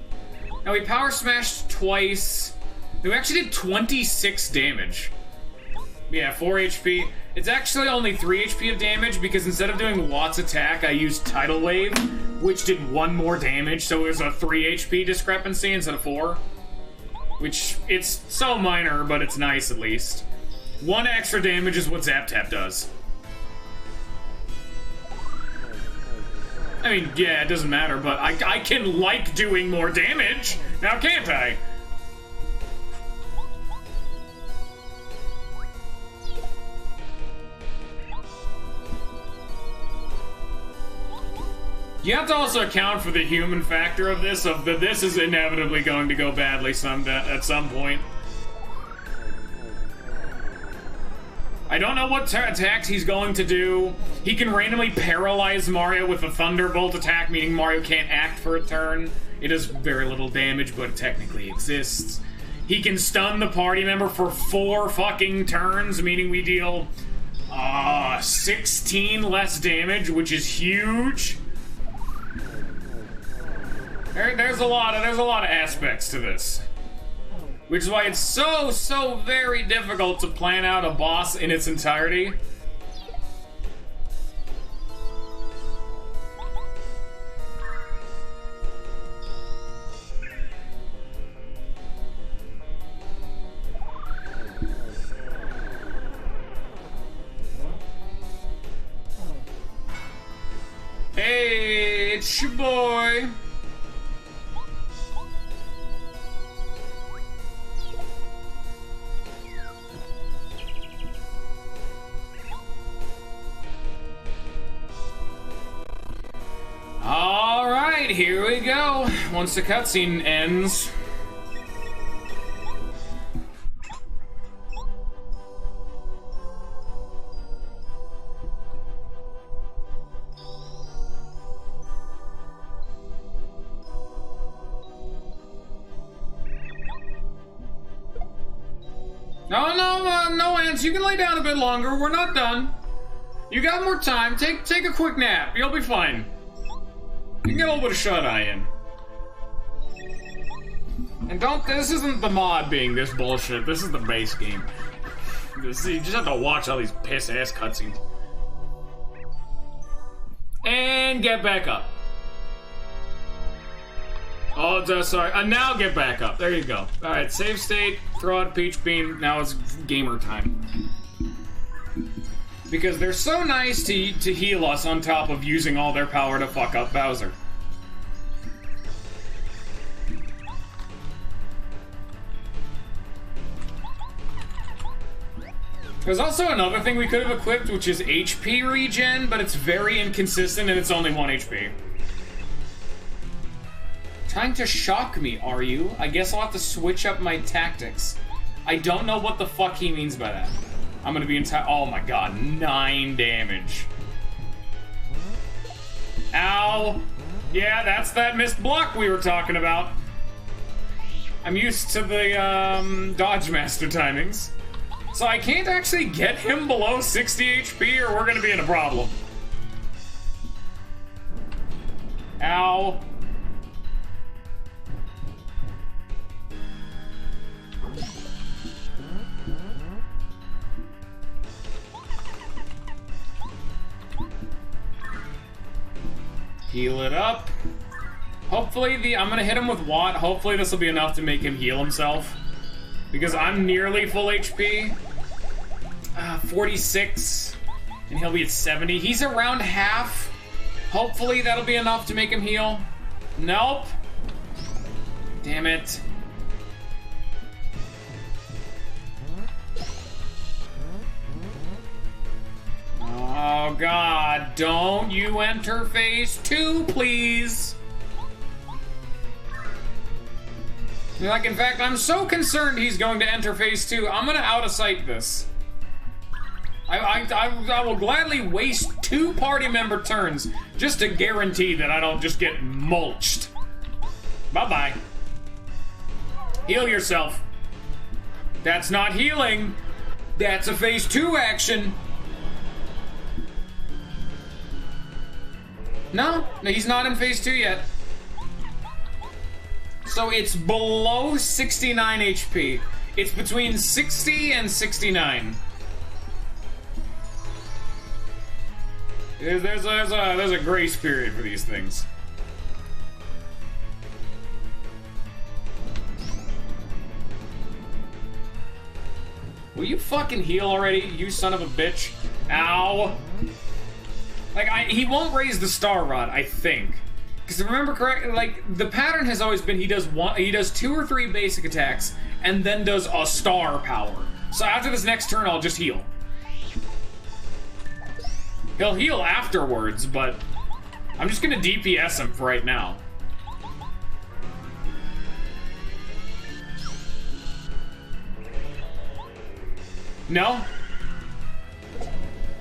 we power smashed twice. We actually did 26 damage. Yeah, 4 HP. It's actually only 3 HP of damage because instead of doing Watt's attack, I used Tidal Wave, which did 1 more damage, so it was a 3 HP discrepancy instead of 4. Which, it's so minor, but it's nice at least. 1 extra damage is what Zap Tap does. I mean, yeah, it doesn't matter, but I can like doing more damage, now can't I? You have to also account for the human factor of this, that this is inevitably going to go badly at some point. I don't know what attacks he's going to do. He can randomly paralyze Mario with a Thunderbolt attack, meaning Mario can't act for a turn. It does very little damage, but it technically exists. He can stun the party member for 4 fucking turns, meaning we deal 16 less damage, which is huge. There's a lot of aspects to this. Which is why it's so very difficult to plan out a boss in its entirety. Hey, it's your boy. Alright, here we go. Once the cutscene ends. No, Ants, you can lay down a bit longer. We're not done. You got more time. Take a quick nap. You'll be fine. You can get a little bit of shut-eye in. And this isn't the mod being this bullshit. This is the base game. You just have to watch all these piss-ass cutscenes. And get back up. Oh, sorry. Now get back up. There you go. Alright, save state, throw out Peach Bean. Now it's gamer time. Because they're so nice to heal us on top of using all their power to fuck up Bowser. There's also another thing we could have equipped, which is HP regen, but it's very inconsistent and it's only 1 HP. Trying to shock me, are you? I guess I'll have to switch up my tactics. I don't know what the fuck he means by that. I'm gonna be oh my god, 9 damage. Ow! Yeah, that's that missed block we were talking about. I'm used to the Dodge Master timings. So I can't actually get him below 60 HP or we're gonna be in a problem. Ow. Heal it up. Hopefully I'm gonna hit him with Watt. Hopefully this will be enough to make him heal himself. Because I'm nearly full HP. 46. And he'll be at 70. He's around half. Hopefully that'll be enough to make him heal. Nope. Damn it. Oh god, don't you enter phase 2, please. Like, in fact, I'm so concerned he's going to enter phase 2, I'm gonna out-of-sight this. I will gladly waste 2 party member turns just to guarantee that I don't just get mulched. Bye-bye. Heal yourself. That's not healing. That's a phase 2 action. No, he's not in phase 2 yet. So it's below 69 HP. It's between 60 and 69. There's a grace period for these things. Will you fucking heal already, you son of a bitch? Ow. Like, he won't raise the Star Rod, I think. Because remember correctly, like, the pattern has always been he does 2 or 3 basic attacks, and then does a star power. So after this next turn, I'll just heal. He'll heal afterwards, but I'm just gonna DPS him for right now. No?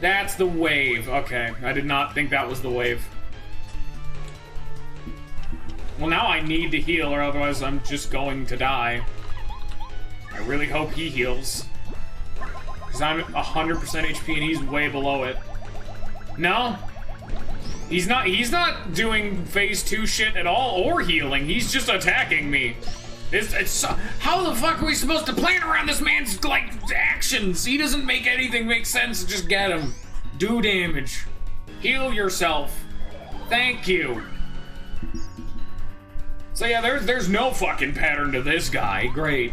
That's the wave. Okay, I did not think that was the wave. Well, now I need to heal, or otherwise I'm just going to die. I really hope he heals. Because I'm 100% HP and he's way below it. No? He's not doing phase 2 shit at all, or healing. He's just attacking me. How the fuck are we supposed to plan around this man's, like, actions? He doesn't make anything make sense. Just get him. Do damage. Heal yourself. Thank you. So yeah, there's no fucking pattern to this guy. Great.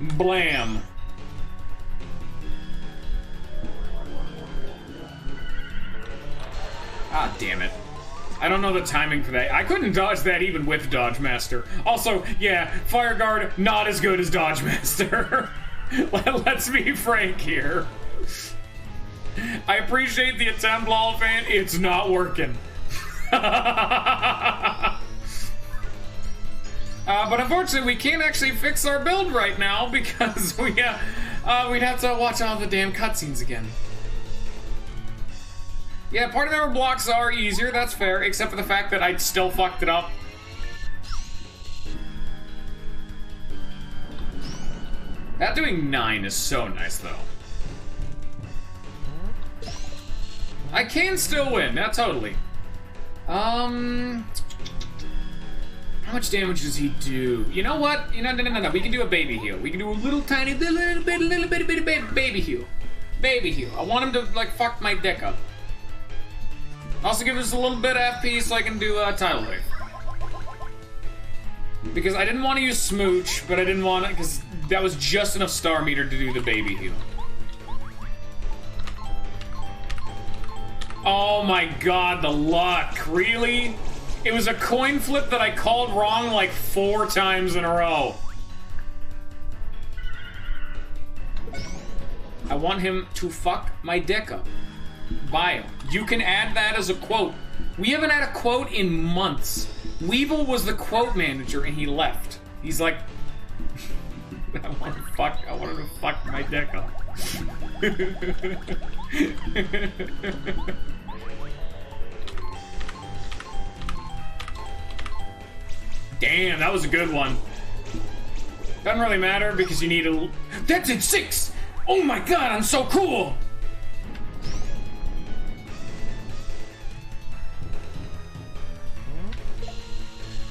Blam. Ah, damn it. I don't know the timing for that. I couldn't dodge that even with Dodge Master. Also, yeah, Fire Guard, not as good as Dodge Master. Let's be frank here. I appreciate the attempt, Lolfan. It's not working. But unfortunately, we can't actually fix our build right now because we'd have to watch all the damn cutscenes again. Yeah, party member blocks are easier, that's fair, except for the fact that I still fucked it up. That doing 9 is so nice, though. I can still win, yeah, totally. How much damage does he do? You know what? No. We can do a baby heal. We can do a little bitty baby heal. Baby heal. I want him to, like, fuck my dick up. Also give us a little bit of FP so I can do a tidal wave. Because I didn't want to use Smooch, but I didn't want it because that was just enough star meter to do the baby heal. Oh my god, the luck. Really? It was a coin flip that I called wrong like 4 times in a row. I want him to fuck my dick up. Bio. You can add that as a quote. We haven't had a quote in months. Weevil was the quote manager and he left. He's like, I want him to fuck my dick up. Damn, that was a good one. Doesn't really matter because you need a... That's at 6! Oh my god, I'm so cool!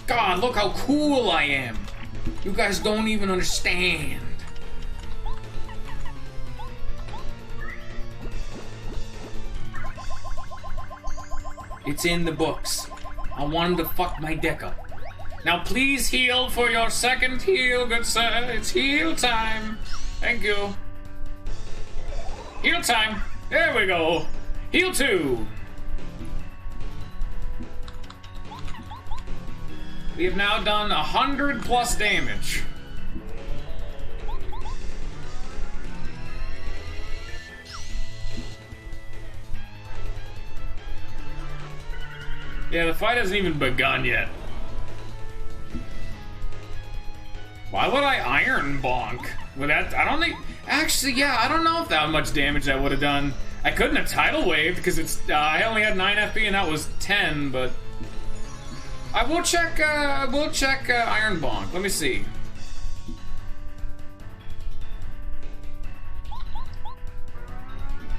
God, look how cool I am. You guys don't even understand. It's in the books. I want him to fuck my deck up. Now please heal for your second heal, good sir. It's heal time. Thank you. Heal time. There we go. Heal 2. We have now done 100+ damage. Yeah, the fight hasn't even begun yet. Why would I Iron Bonk? With that, I don't think... Actually, yeah, I don't know if that much damage I would have done. I couldn't have Tidal Waved because it's... I only had 9 FP and that was 10, but... I will check, Iron Bonk. Let me see.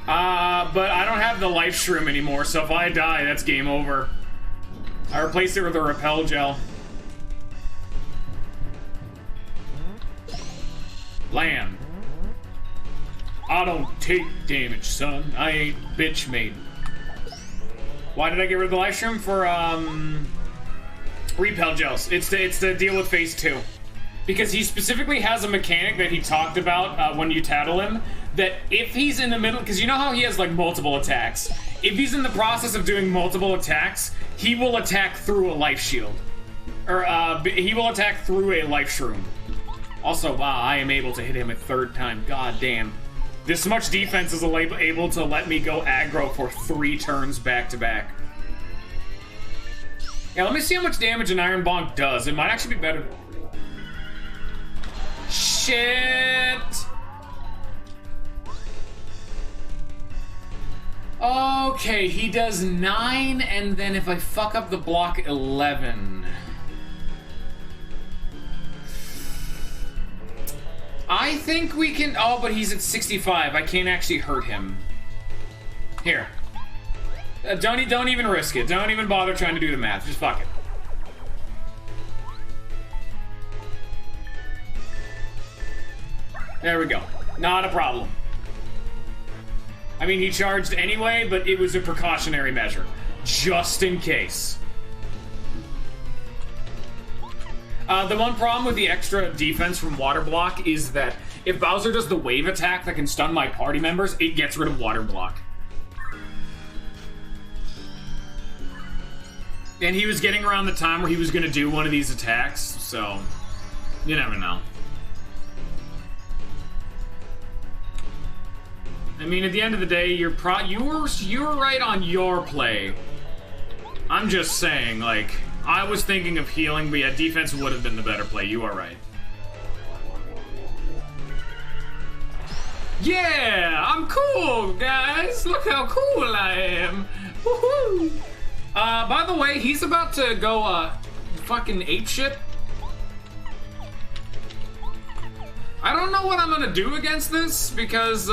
But I don't have the Life Shroom anymore, so if I die, that's game over. I replaced it with a Repel Gel. Land. I don't take damage, son. I ain't bitch made. Why did I get rid of the Life Shroom? For, Repel Gels. It's to deal with phase 2. Because he specifically has a mechanic that he talked about when you tattle him, that if he's in the middle, because you know how he has like multiple attacks. If he's in the process of doing multiple attacks, he will attack through a life shield. Or he will attack through a Life Shroom. Also, wow, I am able to hit him a 3rd time. God damn. This much defense is able to let me go aggro for 3 turns back to back. Yeah, let me see how much damage an Iron Bonk does. It might actually be better. Shit! Okay, he does 9, and then if I fuck up the block, 11. I think we can... Oh, but he's at 65. I can't actually hurt him. Here. Don't even risk it. Don't even bother trying to do the math. Just fuck it. There we go. Not a problem. I mean, he charged anyway, but it was a precautionary measure. Just in case. The one problem with the extra defense from Water Block is that if Bowser does the wave attack that can stun my party members, it gets rid of Water Block. And he was getting around the time where he was going to do one of these attacks, so you never know. I mean, at the end of the day, you were right on your play. I'm just saying, like, I was thinking of healing, but yeah, defense would have been the better play. You are right. Yeah, I'm cool, guys. Look how cool I am. Woohoo! By the way, he's about to go, fucking apeshit. I don't know what I'm gonna do against this, because,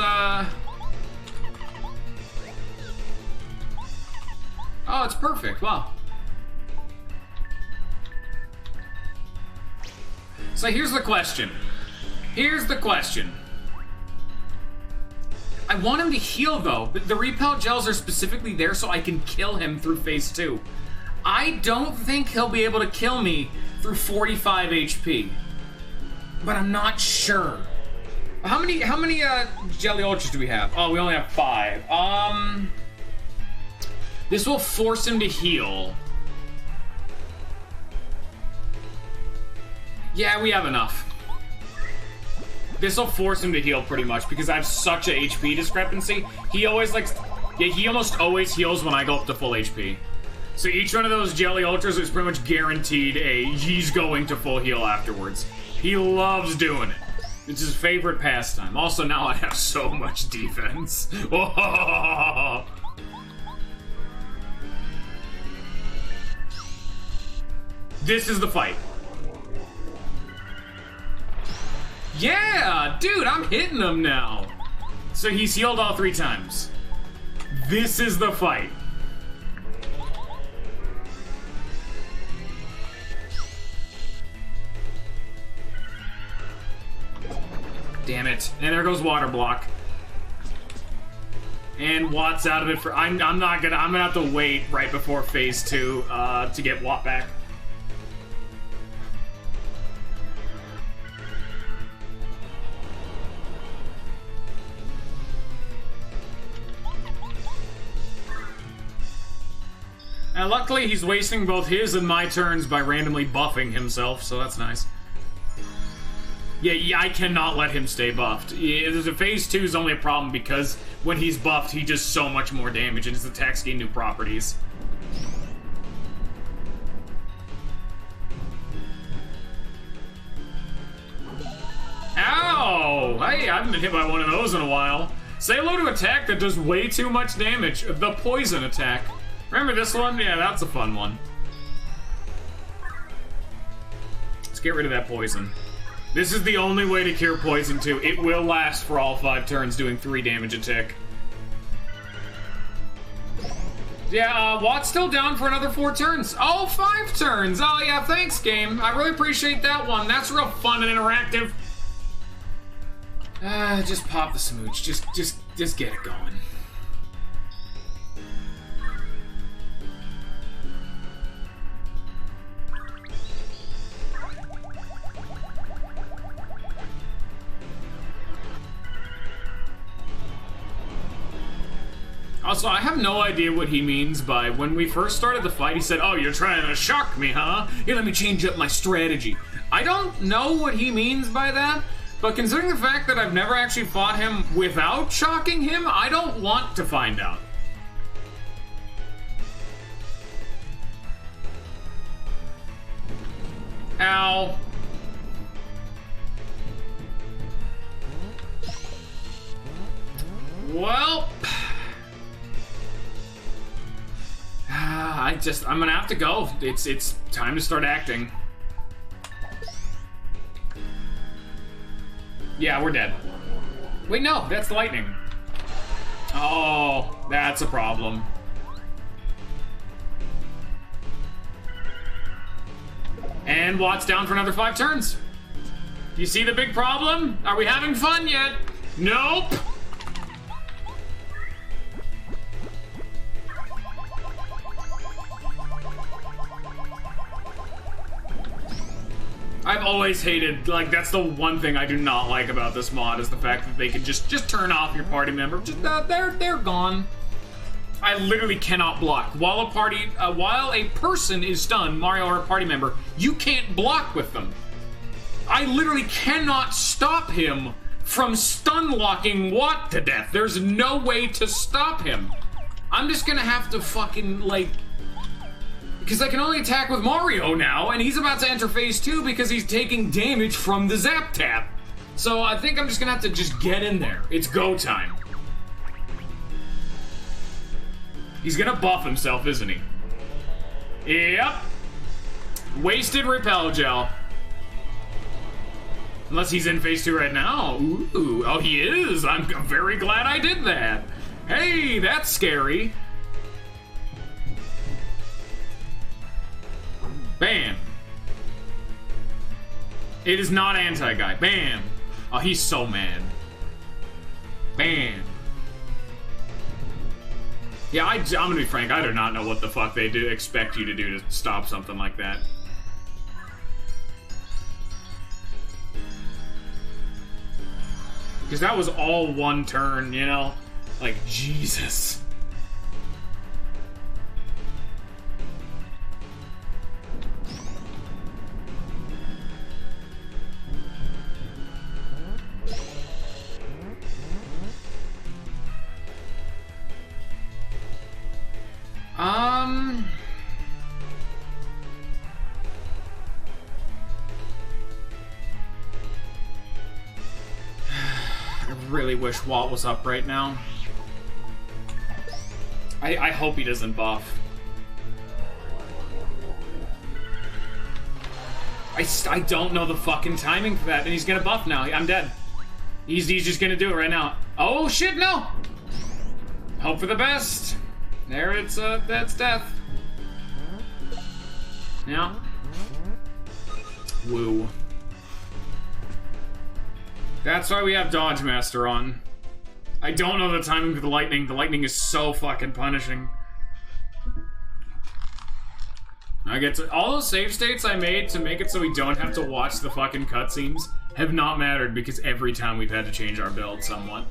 Oh, it's perfect. Wow. So here's the question. Here's the question. I want him to heal, though. The repel gels are specifically there so I can kill him through phase 2. I don't think he'll be able to kill me through 45 HP. But I'm not sure. How many Jelly Ultras do we have? Oh, we only have 5. This will force him to heal. Yeah, we have enough. This will force him to heal pretty much because I have such a HP discrepancy. He always likes... Yeah, he almost always heals when I go up to full HP. So each one of those Jelly Ultras is pretty much guaranteed he's going to full heal afterwards. He loves doing it. It's his favorite pastime. Also, now I have so much defense. This is the fight. Yeah, dude, I'm hitting him now. So he's healed all 3 times. This is the fight. Damn it. And there goes Water Block. And Watt's out of it for... I'm gonna have to wait right before phase 2 to get Watt back. And luckily he's wasting both his and my turns by randomly buffing himself, so that's nice. Yeah, I cannot let him stay buffed. Phase 2 is only a problem because when he's buffed, he does so much more damage and his attacks gain new properties. Ow! Hey, I haven't been hit by one of those in a while. Say hello to attack that does way too much damage. The poison attack. Remember this one? Yeah, that's a fun one. Let's get rid of that poison. This is the only way to cure poison too. It will last for all 5 turns, doing 3 damage a tick. Yeah, Watt's still down for another 4 turns. Oh, 5 turns! Oh yeah, thanks, game. I really appreciate that one. That's real fun and interactive. Just pop the smooch. Just get it going. Also, I have no idea what he means by when we first started the fight, he said, "Oh, you're trying to shock me, huh? Here, let me change up my strategy." I don't know what he means by that, but considering the fact that I've never actually fought him without shocking him, I don't want to find out. Ow. Well... I'm gonna have to go. It's time to start acting. Yeah, we're dead. Wait, no, that's lightning. Oh, that's a problem. And Watt's down for another 5 turns. You see the big problem? Are we having fun yet? Nope. I've always hated, like, that's the one thing I do not like about this mod, is the fact that they can just turn off your party member. Just, they're gone. I literally cannot block. While a person is stunned, Mario or a party member, you can't block with them. I literally cannot stop him from stun locking Watt to death. There's no way to stop him. I'm just gonna have to fucking, like... Because I can only attack with Mario now, and he's about to enter phase 2 because he's taking damage from the Zap Tap. So I think I'm just gonna have to just get in there. It's go time. He's gonna buff himself, isn't he? Yep. Wasted Repel Gel. Unless he's in phase 2 right now. Ooh, oh, he is. I'm very glad I did that. Hey, that's scary. Bam. It is not anti-guy. Bam. Oh, he's so mad. Bam. Yeah, I'm gonna be frank, I do not know what the fuck they do expect you to do to stop something like that. Because that was all one turn, you know? Like, Jesus. I really wish Walt was up right now. I hope he doesn't buff. I don't know the fucking timing for that, and he's gonna buff now. I'm dead. He's just gonna do it right now. Oh shit, no! Hope for the best. There it's, that's death. Yeah. Woo. That's why we have Dodge Master on. I don't know the timing for the lightning. The lightning is so fucking punishing. I get to all those save states I made to make it so we don't have to watch the fucking cutscenes have not mattered because every time we've had to change our build somewhat.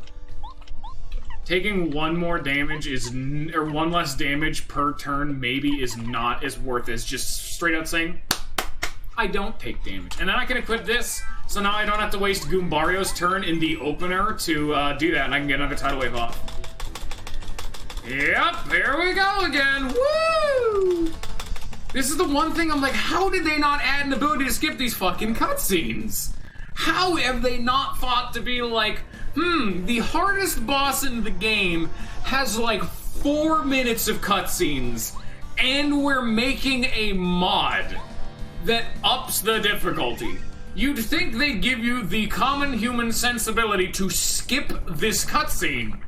Taking one more damage is, or one less damage per turn maybe is not as worth as just straight out saying, I don't take damage. And then I can equip this, so now I don't have to waste Goombario's turn in the opener to do that, and I can get another tidal wave off. Yep, here we go again, woo! This is the one thing I'm like, how did they not add an ability to skip these fucking cutscenes? How have they not thought to be like, the hardest boss in the game has like 4 minutes of cutscenes, and we're making a mod that ups the difficulty. You'd think they'd give you the common human sensibility to skip this cutscene.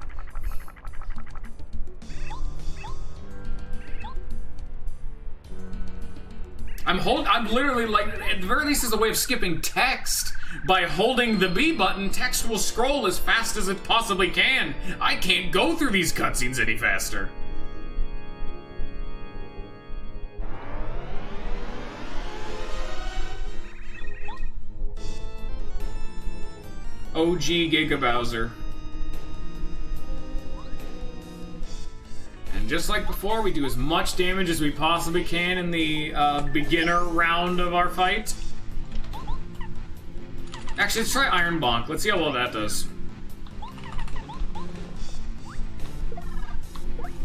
I'm literally like, at the very least is a way of skipping text. By holding the B button, text will scroll as fast as it possibly can. I can't go through these cutscenes any faster. OG Giga Bowser. And just like before, we do as much damage as we possibly can in the beginner round of our fight. Actually, let's try Iron Bonk. Let's see how well that does.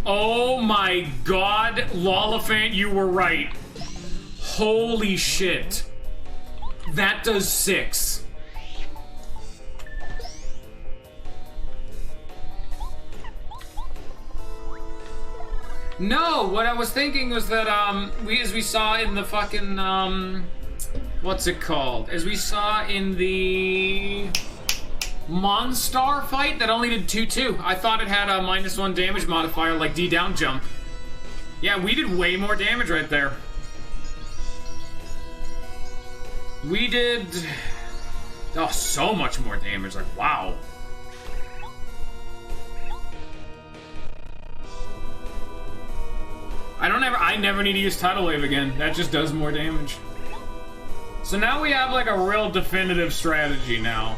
Oh my god, Lollifant, you were right. Holy shit. That does 6. No, what I was thinking was that, as we saw in the fucking, what's it called? As we saw in the Monstar fight that only did 2-2. I thought it had a -1 damage modifier like D down jump. Yeah, we did way more damage right there. We did, oh, so much more damage, like, wow. I never need to use Tidal Wave again. That just does more damage. So now we have like a real definitive strategy now.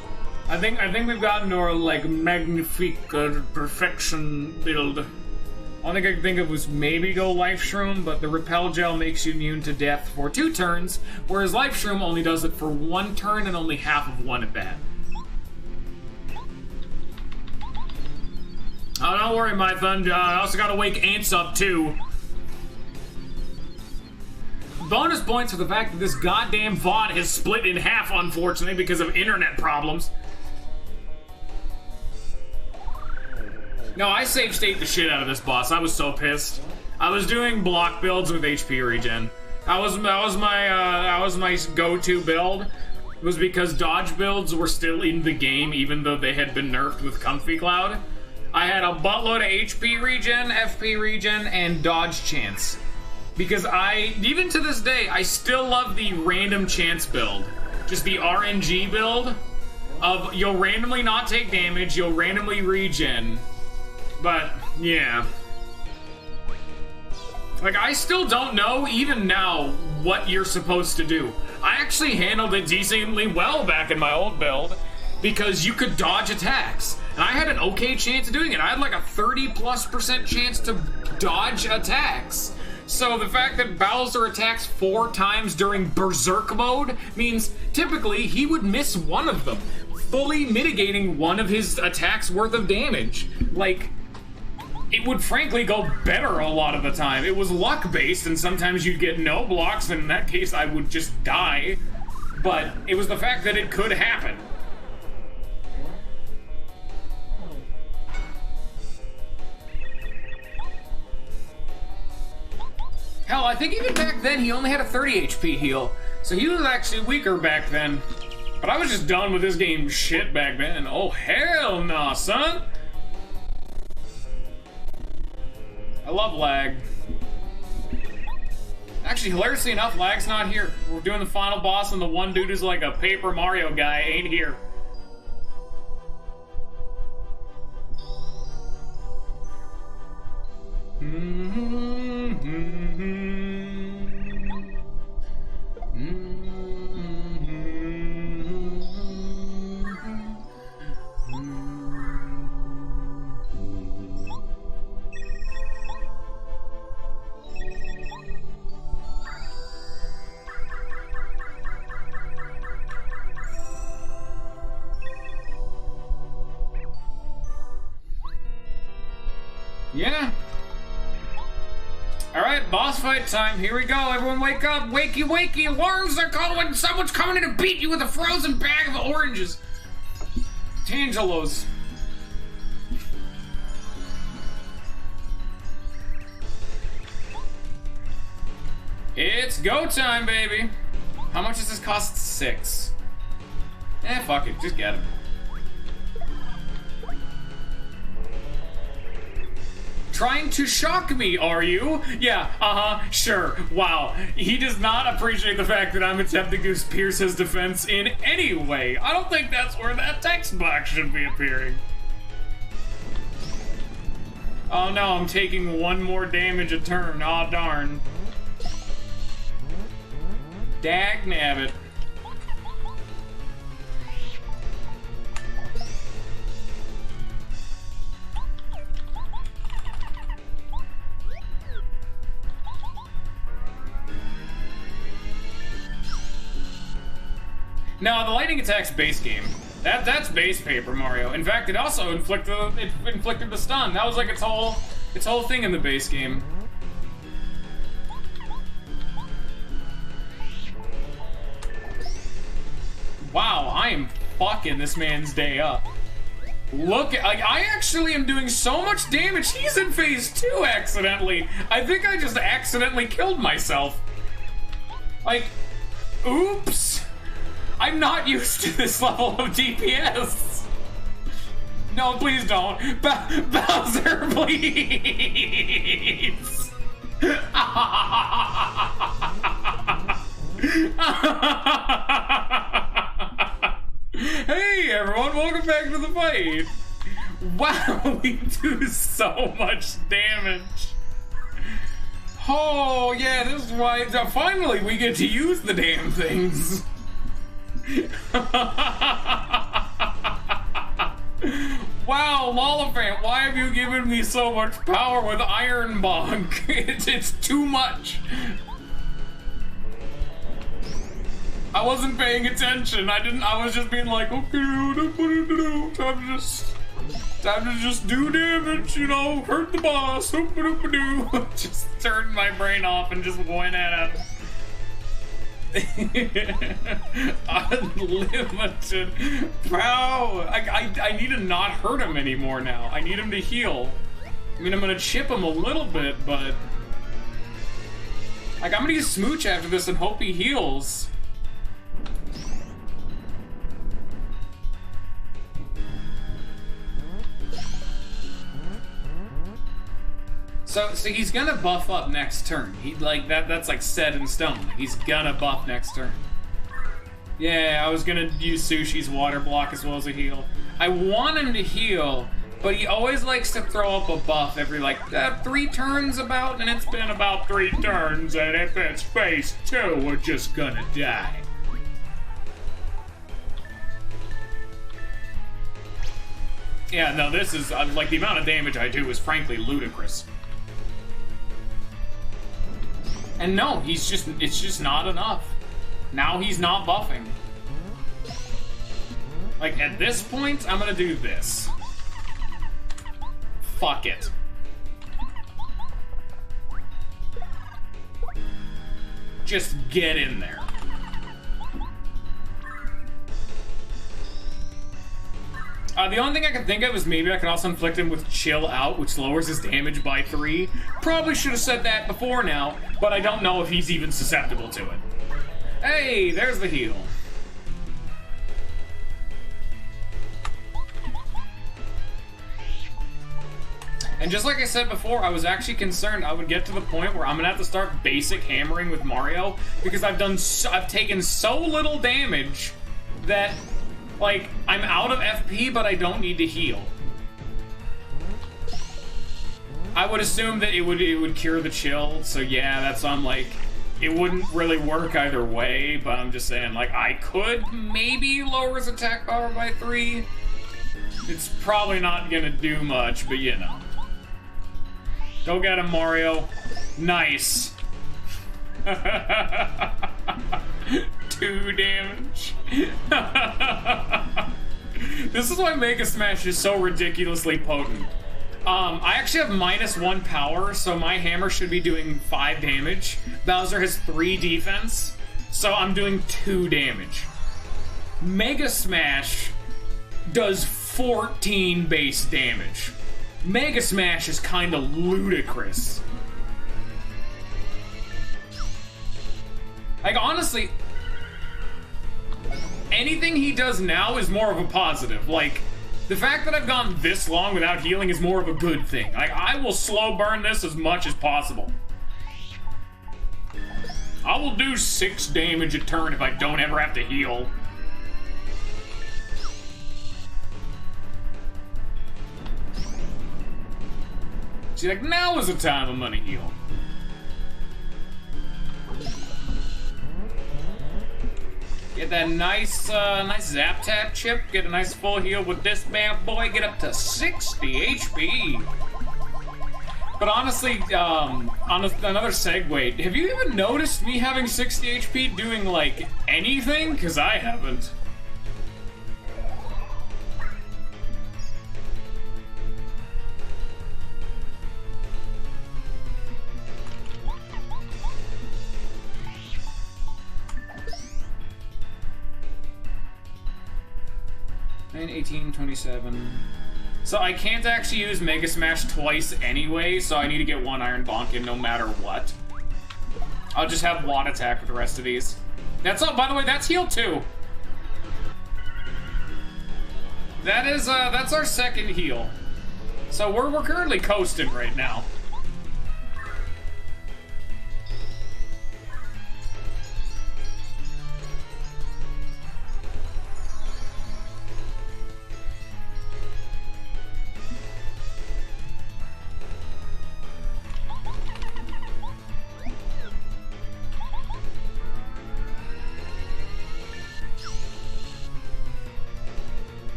I think we've gotten to our like magnifique perfection build. All I could think of was maybe go Life Shroom, but the Repel Gel makes you immune to death for 2 turns, whereas Life Shroom only does it for 1 turn and only half of 1 at that. Oh, don't worry, my thunder. I also gotta wake ants up too. Bonus points for the fact that this goddamn VOD has split in half, unfortunately, because of internet problems. No, I save state the shit out of this boss. I was so pissed. I was doing block builds with HP regen. That was my go-to build. It was because dodge builds were still in the game, even though they had been nerfed with Comfy Cloud. I had a buttload of HP regen, FP regen, and dodge chance. Because even to this day, I still love the random chance build. Just the RNG build of you'll randomly not take damage, you'll randomly regen. But, yeah. Like, I still don't know, even now, what you're supposed to do. I actually handled it decently well back in my old build, because you could dodge attacks. And I had an okay chance of doing it. I had like a 30+% chance to dodge attacks. So the fact that Bowser attacks 4 times during Berserk mode means typically he would miss one of them, fully mitigating one of his attacks worth of damage. Like, it would frankly go better a lot of the time. It was luck-based, and sometimes you'd get no blocks, and in that case I would just die. But it was the fact that it could happen. Hell, I think even back then he only had a 30 HP heal. So he was actually weaker back then. But I was just done with this game shit back then. Oh, hell nah, son. I love lag. Actually, hilariously enough, lag's not here. We're doing the final boss and the one dude who's like a Paper Mario guy ain't here. Yeah. Alright, boss fight time. Here we go. Everyone wake up. Wakey, wakey. Alarms are calling. Someone's coming in to beat you with a frozen bag of oranges. Tangelos. It's go time, baby. How much does this cost? 6. Fuck it. Just get him. Trying to shock me, are you? Yeah, sure. Wow. He does not appreciate the fact that I'm attempting to pierce his defense in any way. I don't think that's where that text box should be appearing. Oh no, I'm taking 1 more damage a turn. Aw, darn. Dagnabbit. No, the lightning attack's base game. That's base Paper Mario. In fact, it also inflicted the stun. That was like its whole thing in the base game. Wow, I am fucking this man's day up. Look at, like, I actually am doing so much damage. He's in phase 2 accidentally. I think I just accidentally killed myself. Like, oops. I'm not used to this level of DPS. No, please don't. Bowser, please. Hey, everyone, welcome back to the fight. Wow, we do so much damage. Oh, yeah, this is why finally we get to use the damn things. Wow, Lollifant, why have you given me so much power with Iron Bonk? It's too much. I wasn't paying attention. I was just being like, okay, time to just do damage, you know, hurt the boss. Just turned my brain off and just went at it. Unlimited power. I need to not hurt him anymore now. I need him to heal. I mean, I'm gonna chip him a little bit, but like, I'm gonna use Smooch after this and hope he heals. So he's gonna buff up next turn. He like that's like set in stone. He's gonna buff next turn. Yeah, I was gonna use Sushi's water block as well as a heal. I want him to heal, but he always likes to throw up a buff every like 3 turns about, and it's been about 3 turns, and if it's phase 2, we're just gonna die. Yeah, no, this is like the amount of damage I do is frankly ludicrous. And no, it's just not enough. Now he's not buffing. Like, at this point, I'm gonna do this. Fuck it. Just get in there. The only thing I can think of is maybe I could also inflict him with Chill Out, which lowers his damage by 3. Probably should have said that before now, but I don't know if he's even susceptible to it. Hey, there's the heal. And just like I said before, I was actually concerned I would get to the point where I'm gonna have to start basic hammering with Mario because I've taken so little damage that, like, I'm out of FP, but I don't need to heal. I would assume that it would cure the chill, so yeah, that's on, like, it wouldn't really work either way, but I'm just saying, like, I could maybe lower his attack power by 3. It's probably not gonna do much, but you know. Go get him, Mario. Nice. 2 damage. This is why Mega Smash is so ridiculously potent. I actually have -1 power, so my hammer should be doing 5 damage. Bowser has 3 defense, so I'm doing 2 damage. Mega Smash does 14 base damage. Mega Smash is kind of ludicrous. Like, honestly, anything he does now is more of a positive. Like, the fact that I've gone this long without healing is more of a good thing. Like, I will slow burn this as much as possible. I will do 6 damage a turn if I don't ever have to heal. See, like, now is the time I'm gonna heal. Get that nice Zap Tap chip. Get a nice full heal with this bad boy. Get up to 60 HP. But honestly, another segue. Have you even noticed me having 60 HP doing, like, anything? Because I haven't. And 18, 27. So I can't actually use Mega Smash twice anyway, so I need to get 1 Iron Bonk in no matter what. I'll just have Watt Attack with the rest of these. That's all, by the way, that's heal 2. That is, that's our second heal. So we're currently coasting right now.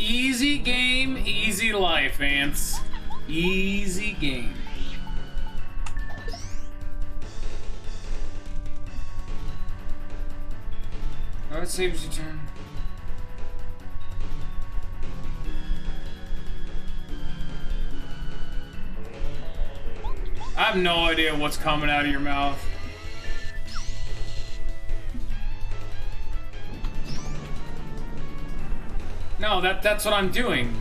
Easy game, easy life, Ants. Easy game. Oh, it saves your turn. I have no idea what's coming out of your mouth. No, that's what I'm doing.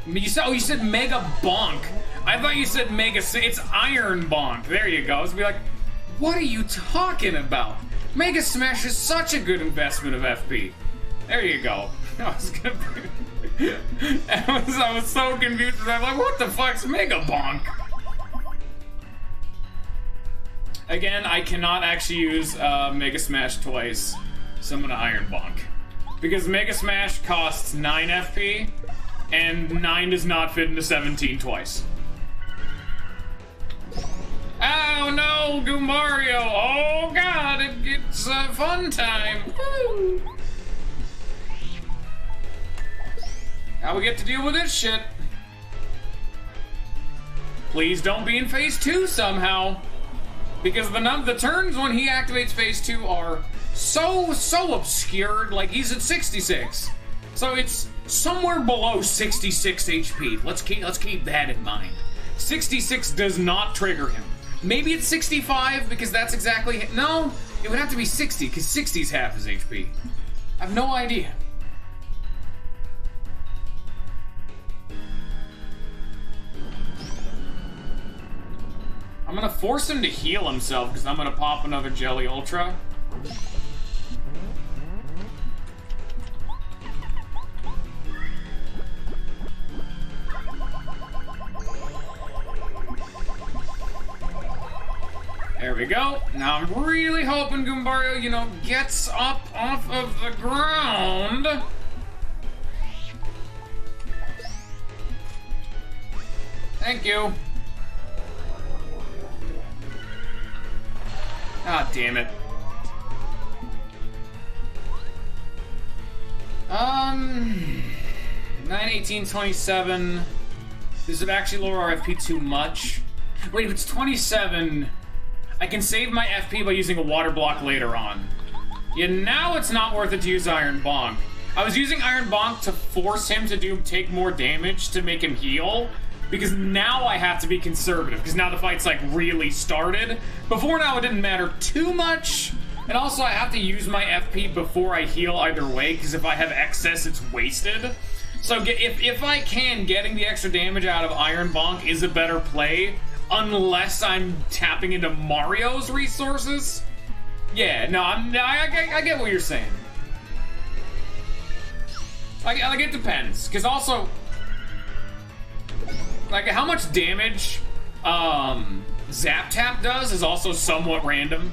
You said Mega Bonk. I thought you said Mega. It's Iron Bonk. There you go. I was be like, what are you talking about? Mega Smash is such a good investment of FP. There you go. I was so confused. I'm like, what the fuck's Mega Bonk? Again, I cannot actually use Mega Smash twice, so I'm gonna Iron Bonk. Because Mega Smash costs 9 FP, and 9 does not fit into 17 twice. Oh no, Mario! Oh god, it's a fun time! Woo. Now we get to deal with this shit. Please don't be in phase 2 somehow. Because the turns when he activates phase 2 are so obscured. Like, he's at 66. So it's somewhere below 66 HP. Let's keep that in mind. 66 does not trigger him. Maybe it's 65 because that's exactly... No, it would have to be 60 because 60 is half his HP. I have no idea. I'm gonna force him to heal himself because I'm gonna pop another Jelly Ultra. There we go. Now I'm really hoping Goombario, you know, gets up off of the ground. Thank you. Ah, damn it. 9, 18, 27. This would actually lower our FP too much. Wait, if it's 27, I can save my FP by using a water block later on. Yeah, now it's not worth it to use Iron Bonk. I was using Iron Bonk to force him to take more damage to make him heal, because now I have to be conservative, because now the fight's like really started. Before now it didn't matter too much, and also I have to use my FP before I heal either way, because if I have excess it's wasted. So if I can, getting the extra damage out of Iron Bonk is a better play, unless I'm tapping into Mario's resources. Yeah, no, I get what you're saying. Like it depends, because also, like, how much damage Zap Tap does is also somewhat random,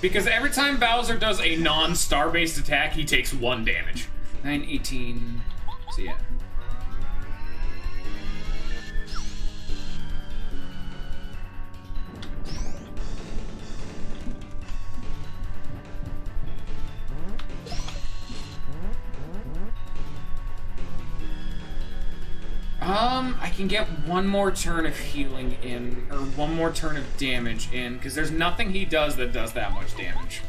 because every time Bowser does a non-star-based attack, he takes 1 damage. 9, 18, so yeah. I can get 1 more turn of healing in, or 1 more turn of damage in, because there's nothing he does that does that much damage.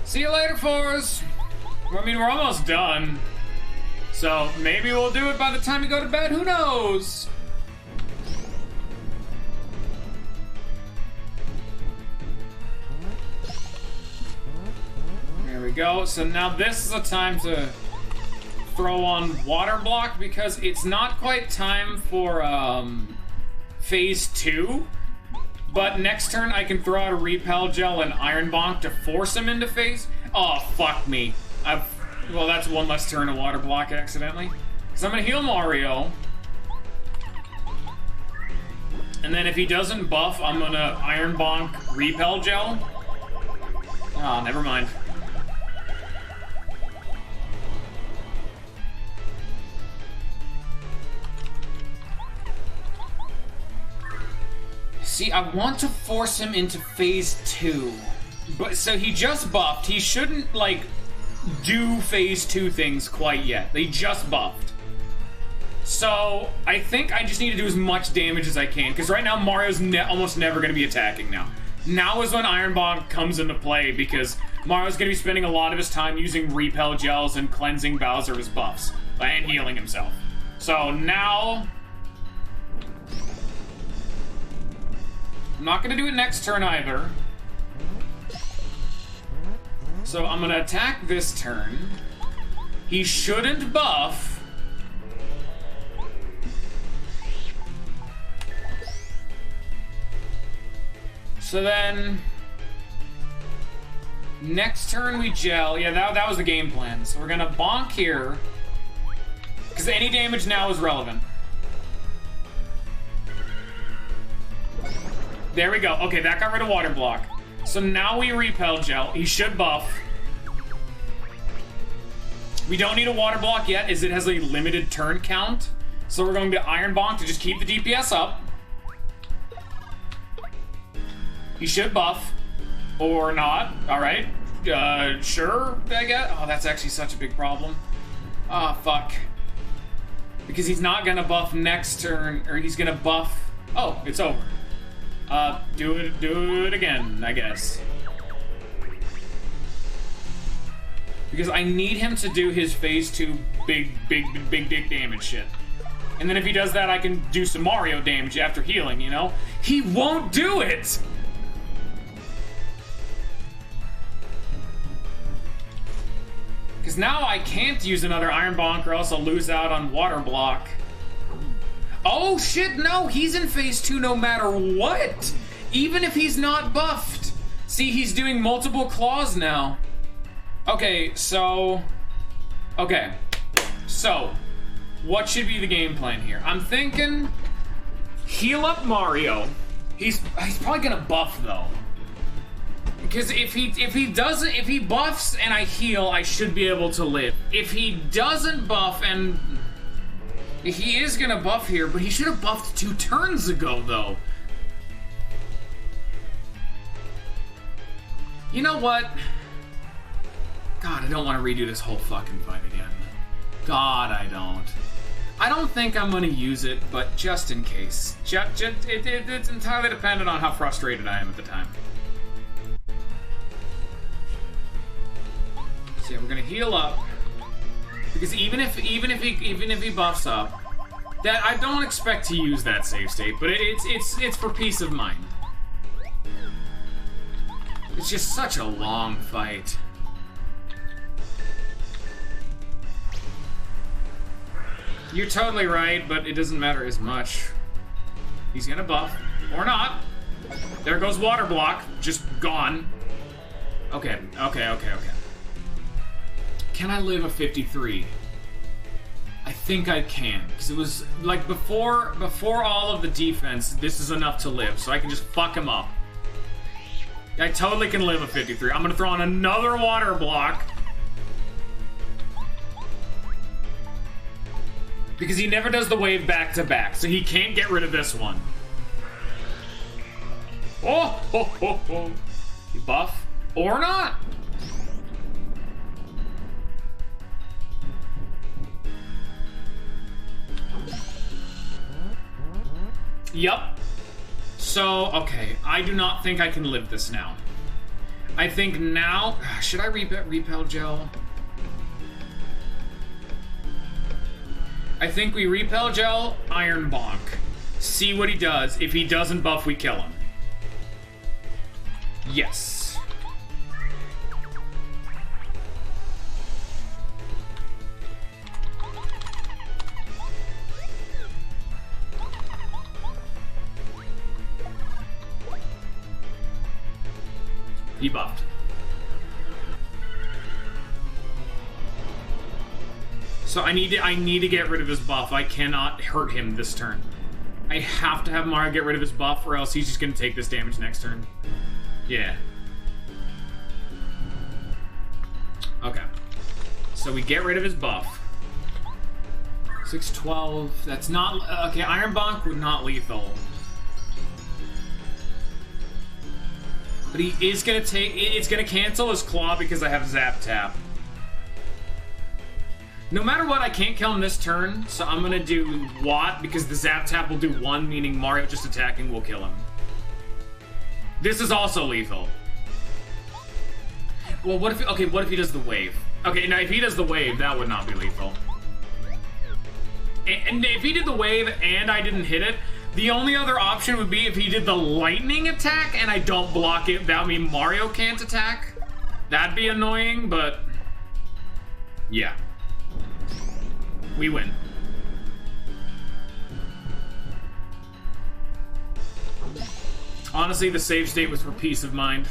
See you later, Forrest! I mean, we're almost done. So, maybe we'll do it by the time we go to bed, who knows? There we go. So now this is a time to throw on Water Block, because it's not quite time for Phase 2. But next turn I can throw out a Repel Gel and Iron Bonk to force him into Phase. Oh, fuck me. Well, that's 1 less turn of Water Block accidentally. Because I'm going to heal Mario. And then if he doesn't buff, I'm going to Iron Bonk Repel Gel. Oh, never mind. See, I want to force him into Phase 2. But, so he just buffed. He shouldn't, like, do Phase 2 things quite yet. They just buffed. So, I think I just need to do as much damage as I can, because right now Mario's almost never going to be attacking now. Now is when Iron Bonk comes into play, because Mario's going to be spending a lot of his time using Repel Gels and cleansing Bowser of his buffs, and healing himself. So, now I'm not going to do it next turn either. So I'm going to attack this turn. He shouldn't buff. So then next turn we gel. Yeah, that was the game plan. So we're going to bonk here, because any damage now is relevant. There we go. Okay, that got rid of Water Block. So now we Repel Gel. He should buff. We don't need a Water Block yet, as it has a limited turn count. So we're going to Iron Bonk to just keep the DPS up. He should buff. Or not. Alright. Sure, I guess. Oh, that's actually such a big problem. Ah, oh, fuck. Because he's not gonna buff next turn, or he's gonna buff. Oh, it's over. Do it again, I guess. Because I need him to do his Phase 2 big dick damage shit. And then if he does that, I can do some Mario damage after healing, you know? He won't do it! Because now I can't use another Iron Bonk, or else I'll lose out on Water Block. Oh shit, no, he's in phase 2 no matter what! Even if he's not buffed. See, he's doing multiple claws now. Okay, so... Okay. So, what should be the game plan here? I'm thinking... Heal up Mario. He's probably gonna buff, though. Because if he buffs and I heal, I should be able to live. If he doesn't buff and... He is gonna buff here, but he should have buffed 2 turns ago, though. You know what? God, I don't want to redo this whole fucking fight again. God, I don't. I don't think I'm gonna use it, but just in case. It's entirely dependent on how frustrated I am at the time. So yeah, we're gonna heal up. Because even if he buffs up, that I don't expect to use that save state, but it's for peace of mind. It's just such a long fight. You're totally right, but it doesn't matter as much. He's gonna buff or not. There goes water block, just gone. Okay. Can I live a 53? I think I can, because it was like before all of the defense, this is enough to live, so I can just fuck him up. I totally can live a 53. I'm gonna throw on another water block. Because he never does the wave back to back, so he can't get rid of this one. Oh, ho, ho, ho. You buff or not? Yup. So, okay, I do not think I can live this now. I think now... Should I repel gel? I think we repel gel, Iron Bonk. See what he does. If he doesn't buff, we kill him. Yes. He buffed. So I need to get rid of his buff. I cannot hurt him this turn. I have to have Mario get rid of his buff, or else he's just gonna take this damage next turn. Yeah. Okay. So we get rid of his buff. 612. That's not okay. Iron Bonk would not lethal. But he is gonna take. It's gonna cancel his claw because I have Zap Tap. No matter what, I can't kill him this turn, so I'm gonna do Watt because the Zap Tap will do 1, meaning Mario just attacking will kill him. This is also lethal. Well, what if he does the wave? Okay, now if he does the wave, that would not be lethal. And if he did the wave and I didn't hit it, the only other option would be if he did the lightning attack and I don't block it. That would mean Mario can't attack. That'd be annoying, but yeah. We win. Honestly, the save state was for peace of mind.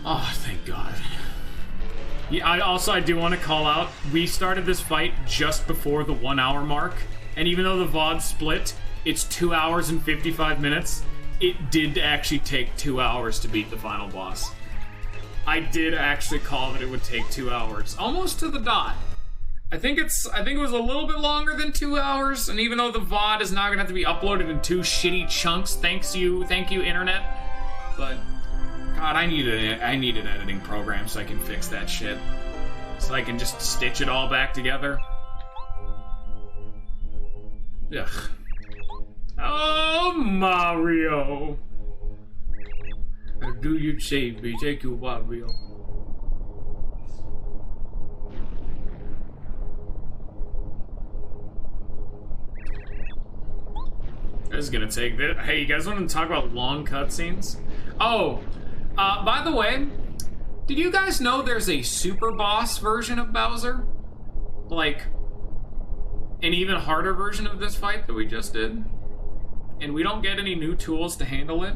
Oh, thank God. Yeah, I do want to call out, we started this fight just before the 1 hour mark, and even though the VOD split, it's 2 hours and 55 minutes, it did actually take 2 hours to beat the final boss. I did actually call that it would take 2 hours, almost to the dot. I think it was a little bit longer than 2 hours, and even though the VOD is now gonna have to be uploaded in 2 shitty chunks, thank you, internet, but God, I need an editing program so I can fix that shit, so I can just stitch it all back together. Ugh. Oh, Mario. Do you save me? Thank you, Mario. This is gonna take this. Hey, you guys want to talk about long cutscenes? Oh, by the way, Did you guys know there's a super boss version of Bowser? Like, an even harder version of this fight that we just did? And we don't get any new tools to handle it?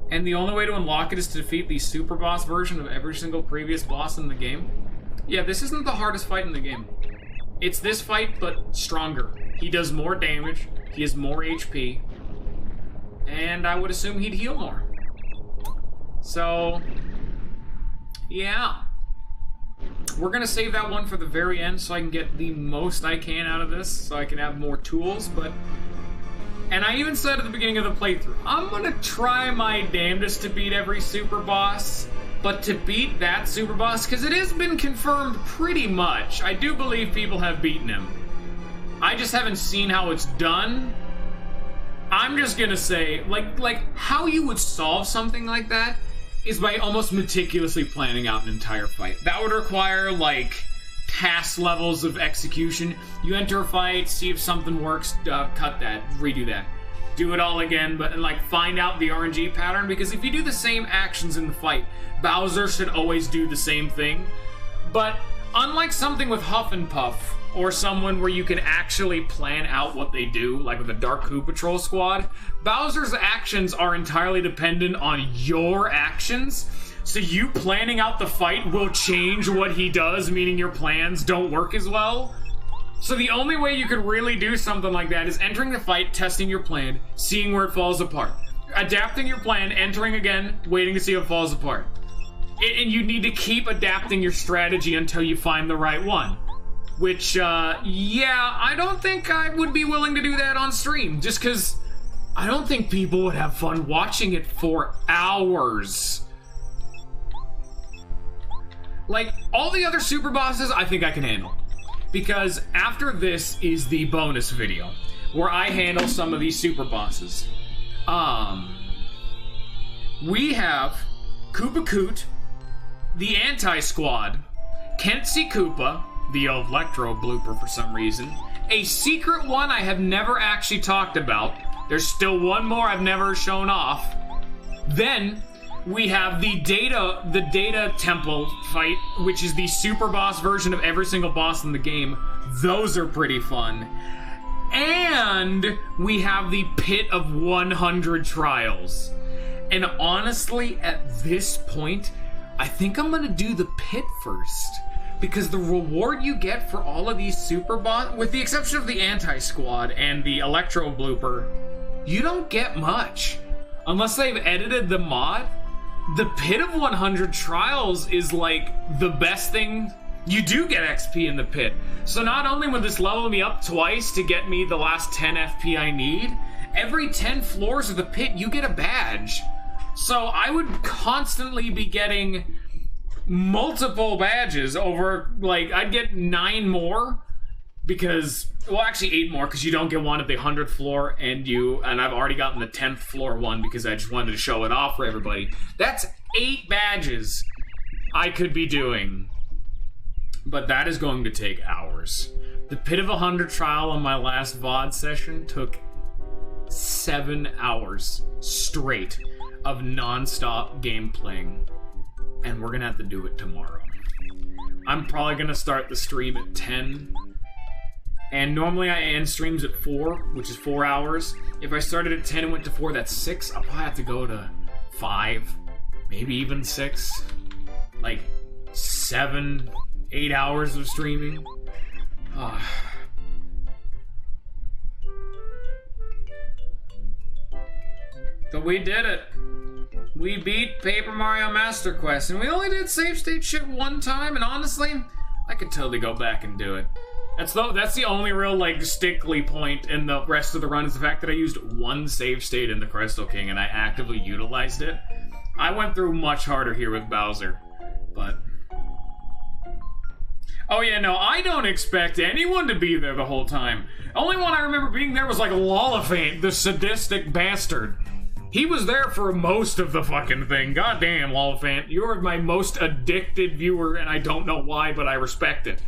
And the only way to unlock it is to defeat the super boss version of every single previous boss in the game? Yeah, this isn't the hardest fight in the game. It's this fight, but stronger. He does more damage, he has more HP, and I would assume he'd heal more. So, yeah. We're gonna save that one for the very end so I can get the most I can out of this, so I can have more tools, but... And I even said at the beginning of the playthrough, I'm gonna try my damnedest to beat every super boss, but to beat that super boss, because it has been confirmed pretty much, I do believe people have beaten him. I just haven't seen how it's done. I'm just gonna say, like how you would solve something like that is by almost meticulously planning out an entire fight. That would require, like, task levels of execution. You enter a fight, see if something works, cut that, redo that. Do it all again, but, like, find out the RNG pattern, because if you do the same actions in the fight, Bowser should always do the same thing. But, unlike something with Huff and Puff, or someone where you can actually plan out what they do, like with the Dark Coup Patrol Squad, Bowser's actions are entirely dependent on your actions, so you planning out the fight will change what he does, meaning your plans don't work as well. So the only way you could really do something like that is entering the fight, testing your plan, seeing where it falls apart. Adapting your plan, entering again, waiting to see if it falls apart. And you need to keep adapting your strategy until you find the right one. Which, yeah, I don't think I would be willing to do that on stream, just because I don't think people would have fun watching it for hours. Like, all the other super bosses, I think I can handle. Because after this is the bonus video, where I handle some of these super bosses. We have Koopa Koot, the Anti-Squad, Kentsy Koopa, the Electro blooper for some reason, a secret one I have never actually talked about. There's still one more I've never shown off. Then we have the Data Temple fight, which is the super boss version of every single boss in the game. Those are pretty fun. And we have the Pit of 100 Trials. And honestly, at this point, I think I'm gonna do the Pit first. Because the reward you get for all of these super boss, with the exception of the Anti-Squad and the Electro blooper, you don't get much. Unless they've edited the mod. The Pit of 100 Trials is like the best thing. You do get XP in the pit. So not only would this level me up twice to get me the last 10 FP I need, every 10 floors of the pit you get a badge. So I would constantly be getting multiple badges over, like, I'd get 9 more because, well, actually 8 more because you don't get one at the 100th floor, and I've already gotten the 10th floor one because I just wanted to show it off for everybody. That's 8 badges I could be doing, but that is going to take hours. The Pit of 100 trial on my last VOD session took 7 hours straight of non-stop game playing. And we're gonna have to do it tomorrow. I'm probably gonna start the stream at 10. And normally I end streams at 4, which is 4 hours. If I started at 10 and went to 4, that's 6. I'll probably have to go to 5, maybe even 6. Like 7, 8 hours of streaming. But we did it. We beat Paper Mario Master Quest, and we only did save state shit one time, and honestly, I could totally go back and do it. That's the only real, like, stickly point in the rest of the run, is the fact that I used one save state in the Crystal King, and I actively utilized it. I went through much harder here with Bowser, but... Oh yeah, no, I don't expect anyone to be there the whole time. Only one I remember being there was, like, Lollifant, the sadistic bastard. He was there for most of the fucking thing. Goddamn, Lollifant. You're my most addicted viewer, and I don't know why, but I respect it.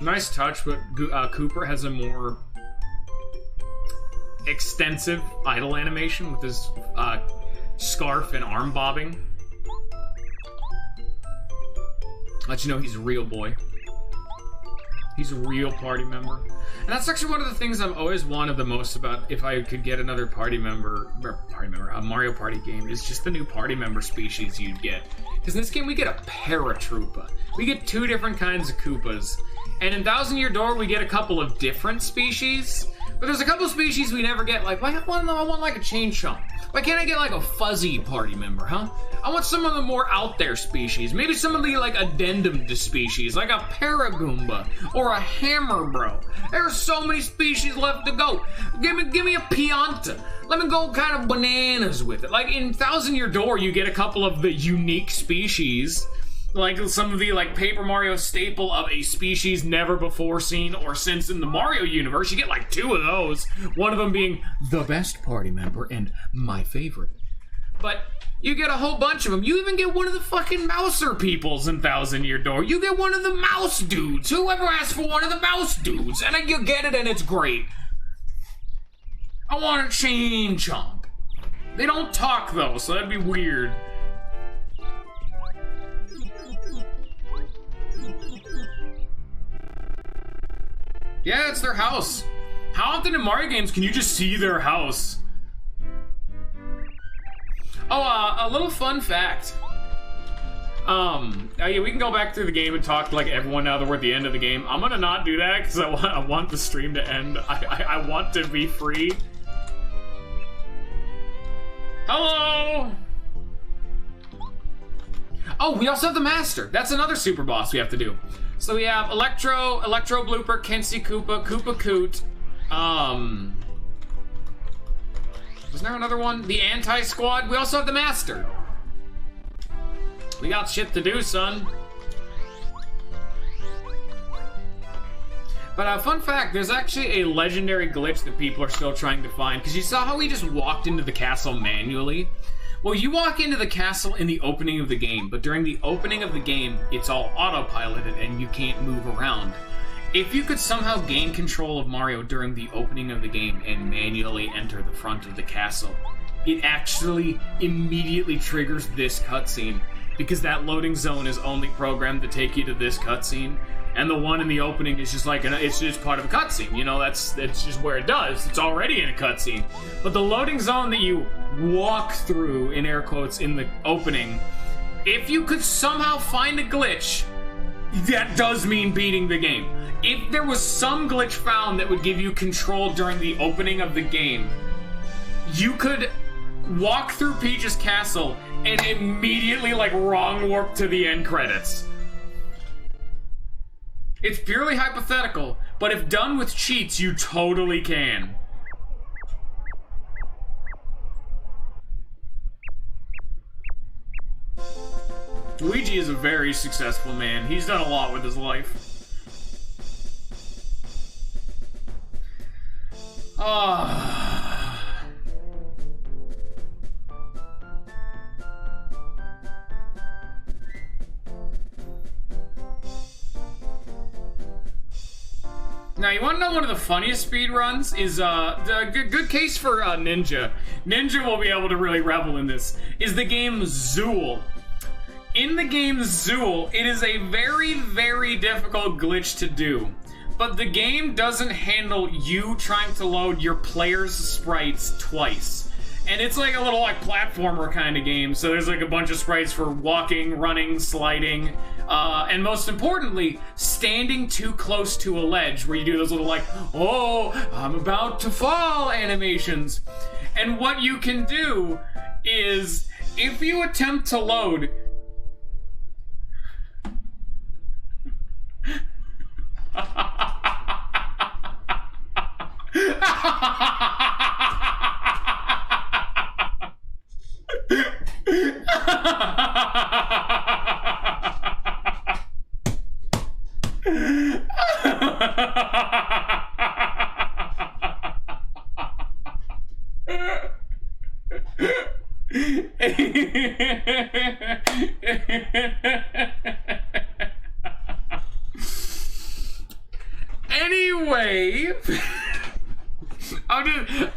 Nice touch, but Cooper has a more extensive idle animation with his scarf and arm bobbing. Let you know he's a real boy. He's a real party member. And that's actually one of the things I've always wanted the most about if I could get another a Mario Party game, is just the new party member species you'd get. Because in this game we get a Paratroopa. We get 2 different kinds of Koopas. And in Thousand Year Door we get a couple of different species. But there's a couple species we never get. Like, why I want like a Chain Chomp? Why can't I get like a fuzzy party member, huh? I want some of the more out there species. Maybe some of the like addendum to species, like a Paragoomba or a Hammer Bro. There's so many species left to go. Give me a Pianta. Let me go kind of bananas with it. Like in Thousand Year Door, you get a couple of the unique species. Like some of the like Paper Mario staple of a species never before seen or since in the Mario universe. You get like 2 of those. One of them being the best party member and my favorite. But you get a whole bunch of them. You even get one of the fucking Mouser peoples in Thousand Year Door. You get one of the mouse dudes. Whoever asked for one of the mouse dudes? And then you get it and it's great. I want a Chain Chomp. They don't talk though, so that'd be weird. Yeah, it's their house. How often in Mario games can you just see their house? Oh, a little fun fact. Yeah, we can go back through the game and talk to like everyone now that we're at the end of the game. I'm gonna not do that because I want the stream to end. I want to be free. Hello! Oh, we also have the Master. That's another super boss we have to do. So we have Electro Blooper, Kenshi Koopa, Koopa Koot. Was there another one? The Anti-Squad. We also have the Master. We got shit to do, son. But fun fact, there's actually a legendary glitch that people are still trying to find. Because you saw how we just walked into the castle manually? Well, you walk into the castle in the opening of the game, but during the opening of the game, it's all autopiloted and you can't move around. If you could somehow gain control of Mario during the opening of the game and manually enter the front of the castle, it actually immediately triggers this cutscene, because that loading zone is only programmed to take you to this cutscene, and the one in the opening is just like, it's just part of a cutscene, you know, that's just where it does. It's already in a cutscene. But the loading zone that you walk through, in air quotes, in the opening, if you could somehow find a glitch, that does mean beating the game. If there was some glitch found that would give you control during the opening of the game, you could walk through Peach's castle and immediately, like, wrong warp to the end credits. It's purely hypothetical, but if done with cheats, you totally can. Luigi is a very successful man. He's done a lot with his life. Now, you want to know one of the funniest speedruns is, the good case for Ninja. Ninja will be able to really revel in this, is the game Zool. In the game Zool, it is a very, very difficult glitch to do. But the game doesn't handle you trying to load your player's sprites twice. And it's like a little like platformer kind of game, so there's like a bunch of sprites for walking, running, sliding, and most importantly, standing too close to a ledge where you do those little like, oh, I'm about to fall animations. And what you can do is, if you attempt to load,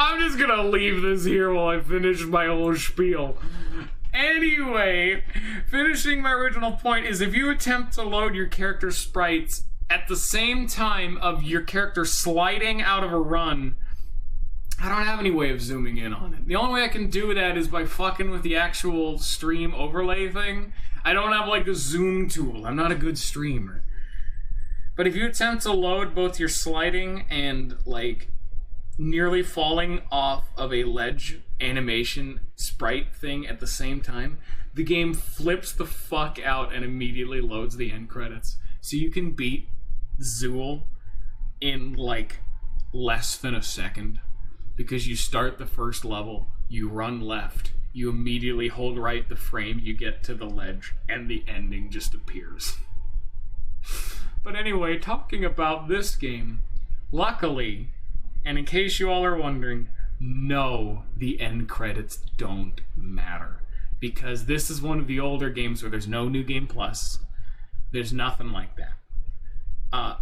I'm just gonna leave this here while I finish my whole spiel. Anyway, finishing my original point is if you attempt to load your character sprites at the same time of your character sliding out of a run, I don't have any way of zooming in on it. The only way I can do that is by fucking with the actual stream overlay thing. I don't have like a zoom tool. I'm not a good streamer. But if you attempt to load both your sliding and like nearly falling off of a ledge animation sprite thing at the same time, the game flips the fuck out and immediately loads the end credits. So you can beat Zool in like less than a second because you start the first level, you run left, you immediately hold right the frame, you get to the ledge, and the ending just appears. But anyway, talking about this game, luckily, and in case you all are wondering, no, the end credits don't matter. Because this is one of the older games where there's no New Game Plus. There's nothing like that.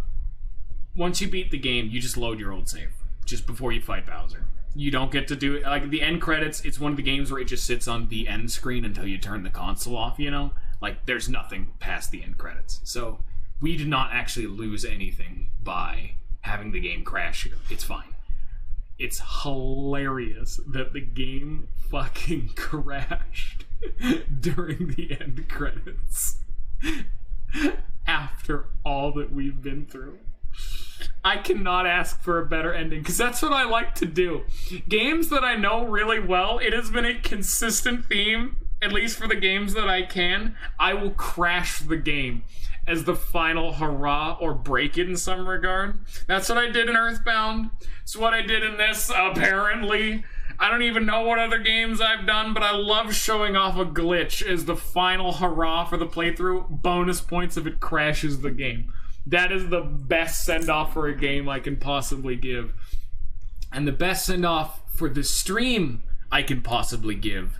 Once you beat the game, you just load your old save. Just before you fight Bowser. You don't get to do it. Like, the end credits, it's one of the games where it just sits on the end screen until you turn the console off, you know? Like, there's nothing past the end credits. So, we did not actually lose anything by having the game crash here. It's fine. It's hilarious that the game fucking crashed during the end credits after all that we've been through. I cannot ask for a better ending, because that's what I like to do. Games that I know really well, it has been a consistent theme, at least for the games that I can, I will crash the game as the final hurrah or break it in some regard. That's what I did in Earthbound. It's what I did in this, apparently. I don't even know what other games I've done, but I love showing off a glitch as the final hurrah for the playthrough. Bonus points if it crashes the game. That is the best send-off for a game I can possibly give. And the best send-off for the stream I can possibly give